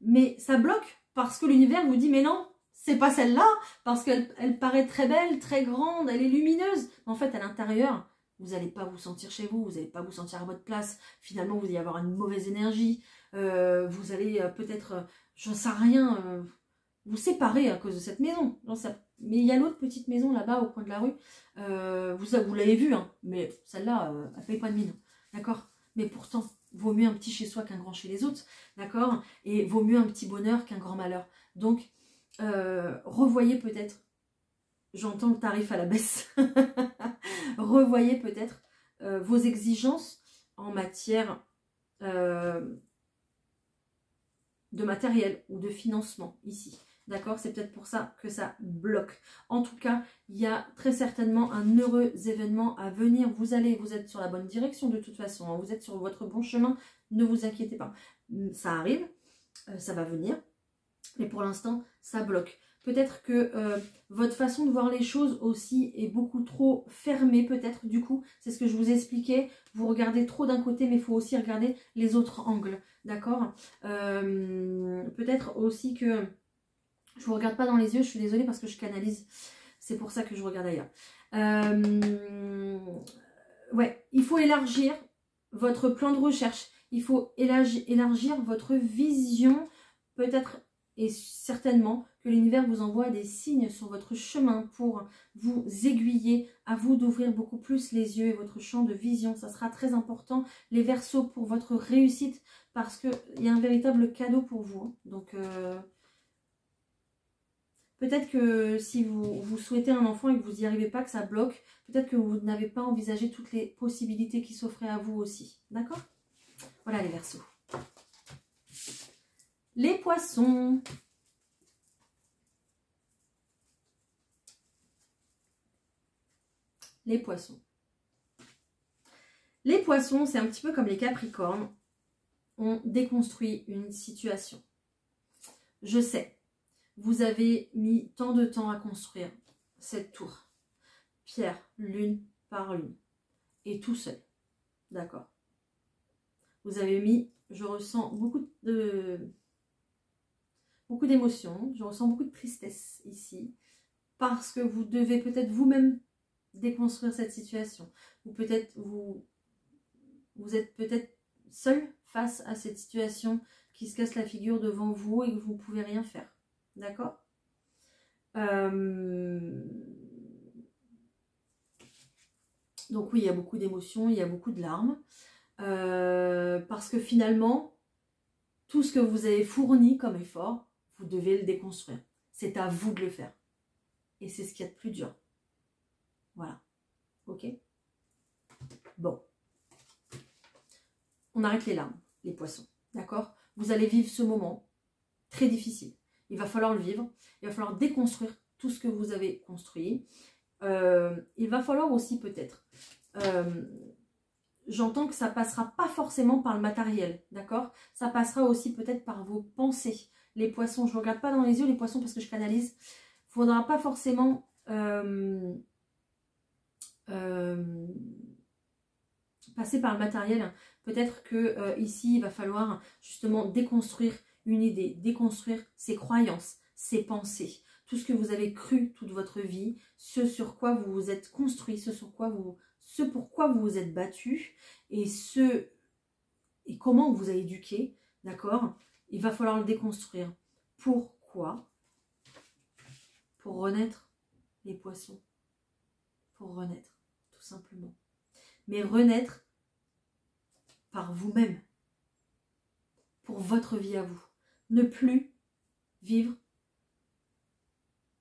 mais ça bloque parce que l'univers vous dit mais non, c'est pas celle-là, parce qu'elle paraît très belle, très grande, elle est lumineuse. En fait, à l'intérieur, vous n'allez pas vous sentir chez vous, vous n'allez pas vous sentir à votre place. Finalement, vous allez avoir une mauvaise énergie. Vous allez peut-être, j'en sais rien, vous séparer à cause de cette maison. Mais il y a l'autre petite maison là-bas au coin de la rue. Vous l'avez vue, hein, mais celle-là, elle ne paye pas de mine. D'accord? Mais pourtant, vaut mieux un petit chez soi qu'un grand chez les autres. D'accord? Et vaut mieux un petit bonheur qu'un grand malheur. Donc, revoyez peut-être. J'entends le tarif à la baisse. Revoyez peut-être vos exigences en matière de matériel ou de financement ici. D'accord? C'est peut-être pour ça que ça bloque. En tout cas, il y a très certainement un heureux événement à venir. Vous êtes sur la bonne direction de toute façon. Vous êtes sur votre bon chemin. Ne vous inquiétez pas. Ça arrive. ça va venir. Mais pour l'instant, ça bloque. Peut-être que votre façon de voir les choses aussi est beaucoup trop fermée, peut-être du coup. C'est ce que je vous expliquais. Vous regardez trop d'un côté, mais il faut aussi regarder les autres angles. D'accord. Peut-être aussi que je ne vous regarde pas dans les yeux. Je suis désolée parce que je canalise. C'est pour ça que je regarde ailleurs. Ouais, il faut élargir votre plan de recherche. Il faut élargir votre vision. Peut-être et certainement que l'univers vous envoie des signes sur votre chemin pour vous aiguiller, à vous d'ouvrir beaucoup plus les yeux et votre champ de vision. Ça sera très important, les Verseaux, pour votre réussite, parce qu'il y a un véritable cadeau pour vous. Donc, peut-être que si vous souhaitez un enfant et que vous n'y arrivez pas, que ça bloque, peut-être que vous n'avez pas envisagé toutes les possibilités qui s'offraient à vous aussi. D'accord? Voilà les Verseaux. Les Poissons. Les Poissons. Les Poissons, c'est un petit peu comme les Capricornes. On déconstruit une situation. Je sais, vous avez mis tant de temps à construire cette tour. Pierre, l'une par l'une. Et tout seul. D'accord. Vous avez mis, je ressens beaucoup d'émotions, je ressens beaucoup de tristesse ici, parce que vous devez peut-être vous-même déconstruire cette situation. Ou peut-être vous êtes peut-être seul face à cette situation qui se casse la figure devant vous et que vous ne pouvez rien faire. D'accord? Donc oui, il y a beaucoup d'émotions, il y a beaucoup de larmes. Parce que finalement, tout ce que vous avez fourni comme effort, vous devez le déconstruire. C'est à vous de le faire. Et c'est ce qu'il y a de plus dur. Voilà. Ok? Bon. On arrête les larmes, les Poissons. D'accord? Vous allez vivre ce moment très difficile. Il va falloir le vivre. Il va falloir déconstruire tout ce que vous avez construit. Il va falloir aussi peut-être... j'entends que ça passera pas forcément par le matériel, d'accord? Ça passera aussi peut-être par vos pensées. Les Poissons, je ne regarde pas dans les yeux les Poissons parce que je canalise. Il ne faudra pas forcément passer par le matériel. Peut-être que ici, il va falloir justement déconstruire une idée, déconstruire ses croyances, ses pensées, tout ce que vous avez cru toute votre vie, ce sur quoi vous vous êtes construit, ce pourquoi vous vous êtes battu et comment on vous a éduqué, d'accord? Il va falloir le déconstruire. Pourquoi? Pour renaître, les Poissons. Pour renaître, tout simplement. Mais renaître par vous-même, pour votre vie à vous. Ne plus vivre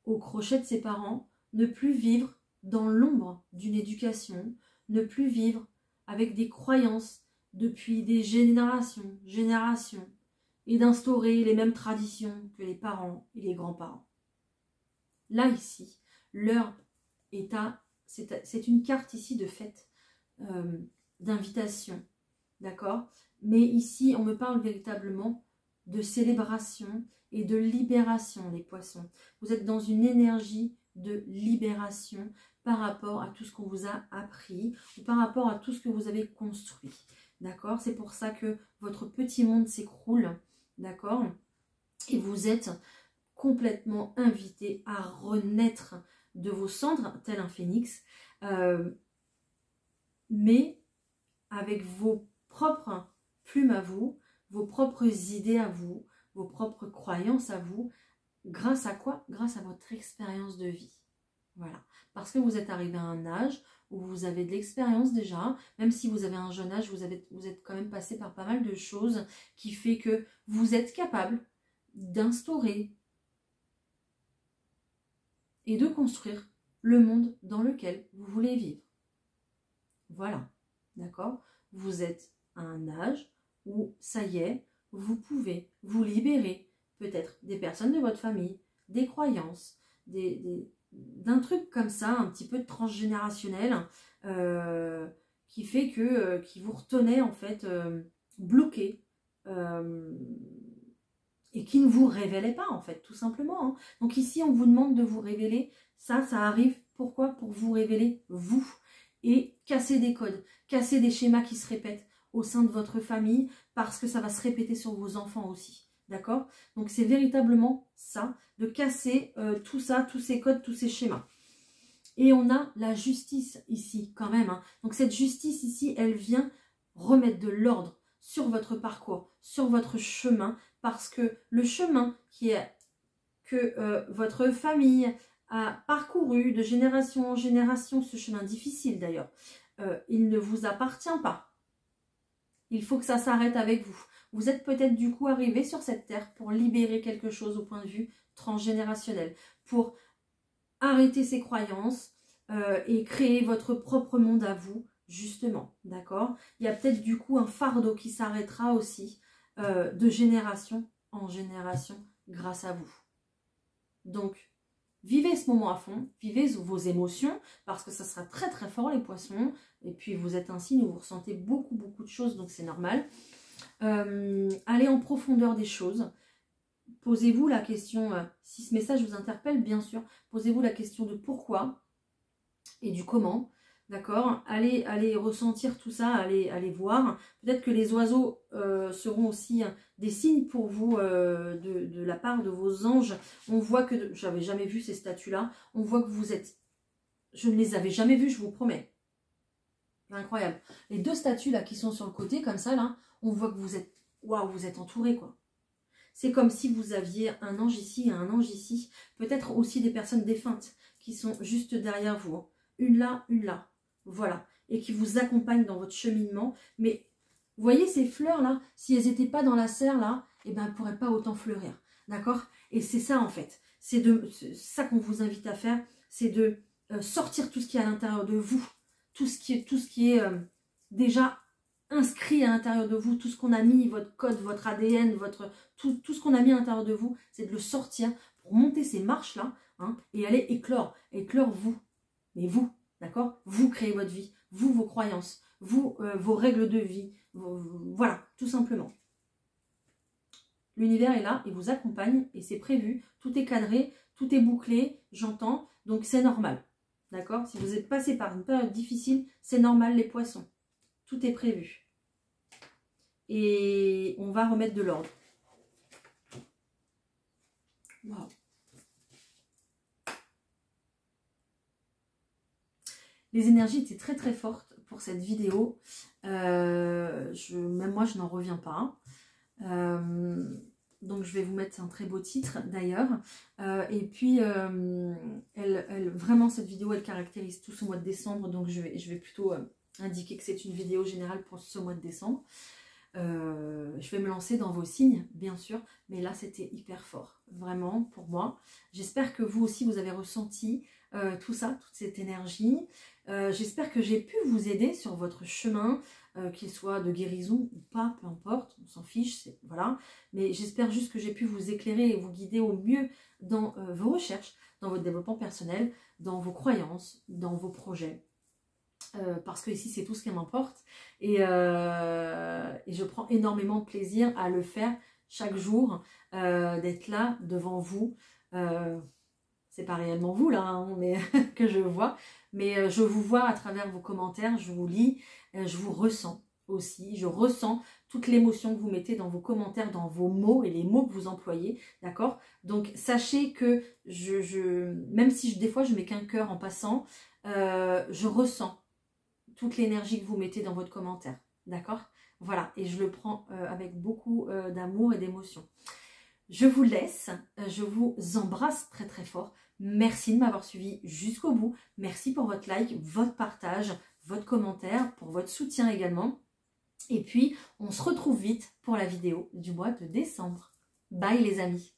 au crochet de ses parents, ne plus vivre dans l'ombre d'une éducation, ne plus vivre avec des croyances depuis des générations, et d'instaurer les mêmes traditions que les parents et les grands-parents. Là, ici, l'heure est à... C'est une carte ici de fête, d'invitation, d'accord? Mais ici, on me parle véritablement de célébration et de libération, les Poissons. Vous êtes dans une énergie de libération par rapport à tout ce qu'on vous a appris ou par rapport à tout ce que vous avez construit, d'accord? C'est pour ça que votre petit monde s'écroule, d'accord? Et vous êtes complètement invité à renaître de vos cendres, tel un phénix, mais avec vos propres plumes à vous, vos propres idées à vous, vos propres croyances à vous. Grâce à quoi? Grâce à votre expérience de vie. Voilà. Parce que vous êtes arrivé à un âge où vous avez de l'expérience déjà, même si vous avez un jeune âge, vous êtes quand même passé par pas mal de choses qui fait que vous êtes capable d'instaurer et de construire le monde dans lequel vous voulez vivre. Voilà, d'accord? Vous êtes à un âge où, ça y est, vous pouvez vous libérer peut-être des personnes de votre famille, des croyances, d'un truc comme ça, un petit peu transgénérationnel, qui fait que, qui vous retenait en fait bloqué et qui ne vous révélait pas en fait, tout simplement. Hein. Donc ici, on vous demande de vous révéler. Ça arrive. Pourquoi? Pour vous révéler vous et casser des codes, casser des schémas qui se répètent au sein de votre famille parce que ça va se répéter sur vos enfants aussi. D'accord? Donc c'est véritablement ça, de casser tout ça, tous ces codes, tous ces schémas. Et on a la justice ici quand même. Hein. Donc cette justice ici, elle vient remettre de l'ordre sur votre parcours, sur votre chemin, parce que le chemin que votre famille a parcouru de génération en génération, ce chemin difficile d'ailleurs, il ne vous appartient pas. Il faut que ça s'arrête avec vous. Vous êtes peut-être du coup arrivé sur cette terre pour libérer quelque chose au point de vue transgénérationnel, pour arrêter ces croyances et créer votre propre monde à vous, justement, d'accord? Il y a peut-être du coup un fardeau qui s'arrêtera aussi de génération en génération grâce à vous. Donc, vivez ce moment à fond, vivez vos émotions, parce que ça sera très très fort les poissons, et puis vous êtes un signe où vous ressentez beaucoup de choses, donc c'est normal. Allez en profondeur des choses, posez-vous la question, si ce message vous interpelle bien sûr, posez-vous la question de pourquoi et du comment, d'accord? Allez ressentir tout ça, allez voir. Peut-être que les oiseaux seront aussi des signes pour vous de la part de vos anges. On voit que, j'avais jamais vu ces statues-là, on voit que vous êtes, je ne les avais jamais vues, je vous promets. Incroyable. Les deux statues là qui sont sur le côté, comme ça, là, on voit que vous êtes, waouh, vous êtes entourés, quoi. C'est comme si vous aviez un ange ici et un ange ici. Peut-être aussi des personnes défuntes qui sont juste derrière vous. Hein. Une là. Voilà. Et qui vous accompagnent dans votre cheminement. Mais vous voyez ces fleurs là, si elles n'étaient pas dans la serre là, eh ben, elles ne pourraient pas autant fleurir. D'accord? Et c'est ça en fait. C'est ça qu'on vous invite à faire. C'est de sortir tout ce qui est à l'intérieur de vous. Tout ce qui est déjà inscrit à l'intérieur de vous, tout ce qu'on a mis, votre code, votre ADN, tout ce qu'on a mis à l'intérieur de vous, c'est de le sortir pour monter ces marches-là hein, et aller éclore vous. Mais vous, d'accord? Vous créez votre vie, vous, vos croyances, vous, vos règles de vie, voilà, tout simplement. L'univers est là, il vous accompagne et c'est prévu, tout est cadré, tout est bouclé, j'entends, donc c'est normal. D'accord? Si vous êtes passé par une période difficile, c'est normal les poissons. Tout est prévu. Et on va remettre de l'ordre. Wow. Les énergies étaient très très fortes pour cette vidéo. Même moi, je n'en reviens pas. Donc je vais vous mettre un très beau titre d'ailleurs. Et puis vraiment cette vidéo elle caractérise tout ce mois de décembre. Donc je vais plutôt indiquer que c'est une vidéo générale pour ce mois de décembre. Je vais me lancer dans vos signes bien sûr. Mais là c'était hyper fort. Vraiment pour moi. J'espère que vous aussi vous avez ressenti tout ça, toute cette énergie. J'espère que j'ai pu vous aider sur votre chemin. Qu'il soit de guérison ou pas, peu importe, on s'en fiche, voilà. Mais j'espère juste que j'ai pu vous éclairer et vous guider au mieux dans vos recherches, dans votre développement personnel, dans vos croyances, dans vos projets. Parce que ici, c'est tout ce qui m'importe. Et je prends énormément de plaisir à le faire chaque jour, d'être là devant vous. C'est pas réellement vous là, hein, mais que je vois. Mais je vous vois à travers vos commentaires, je vous lis, je vous ressens aussi. Je ressens toute l'émotion que vous mettez dans vos commentaires, dans vos mots et les mots que vous employez, d'accord? Donc sachez que même si des fois je mets qu'un cœur en passant, je ressens toute l'énergie que vous mettez dans votre commentaire, d'accord? Voilà, et je le prends avec beaucoup d'amour et d'émotion. Je vous laisse, je vous embrasse très très fort. Merci de m'avoir suivi jusqu'au bout. Merci pour votre like, votre partage, votre commentaire, pour votre soutien également. Et puis, on se retrouve vite pour la vidéo du mois de décembre. Bye les amis!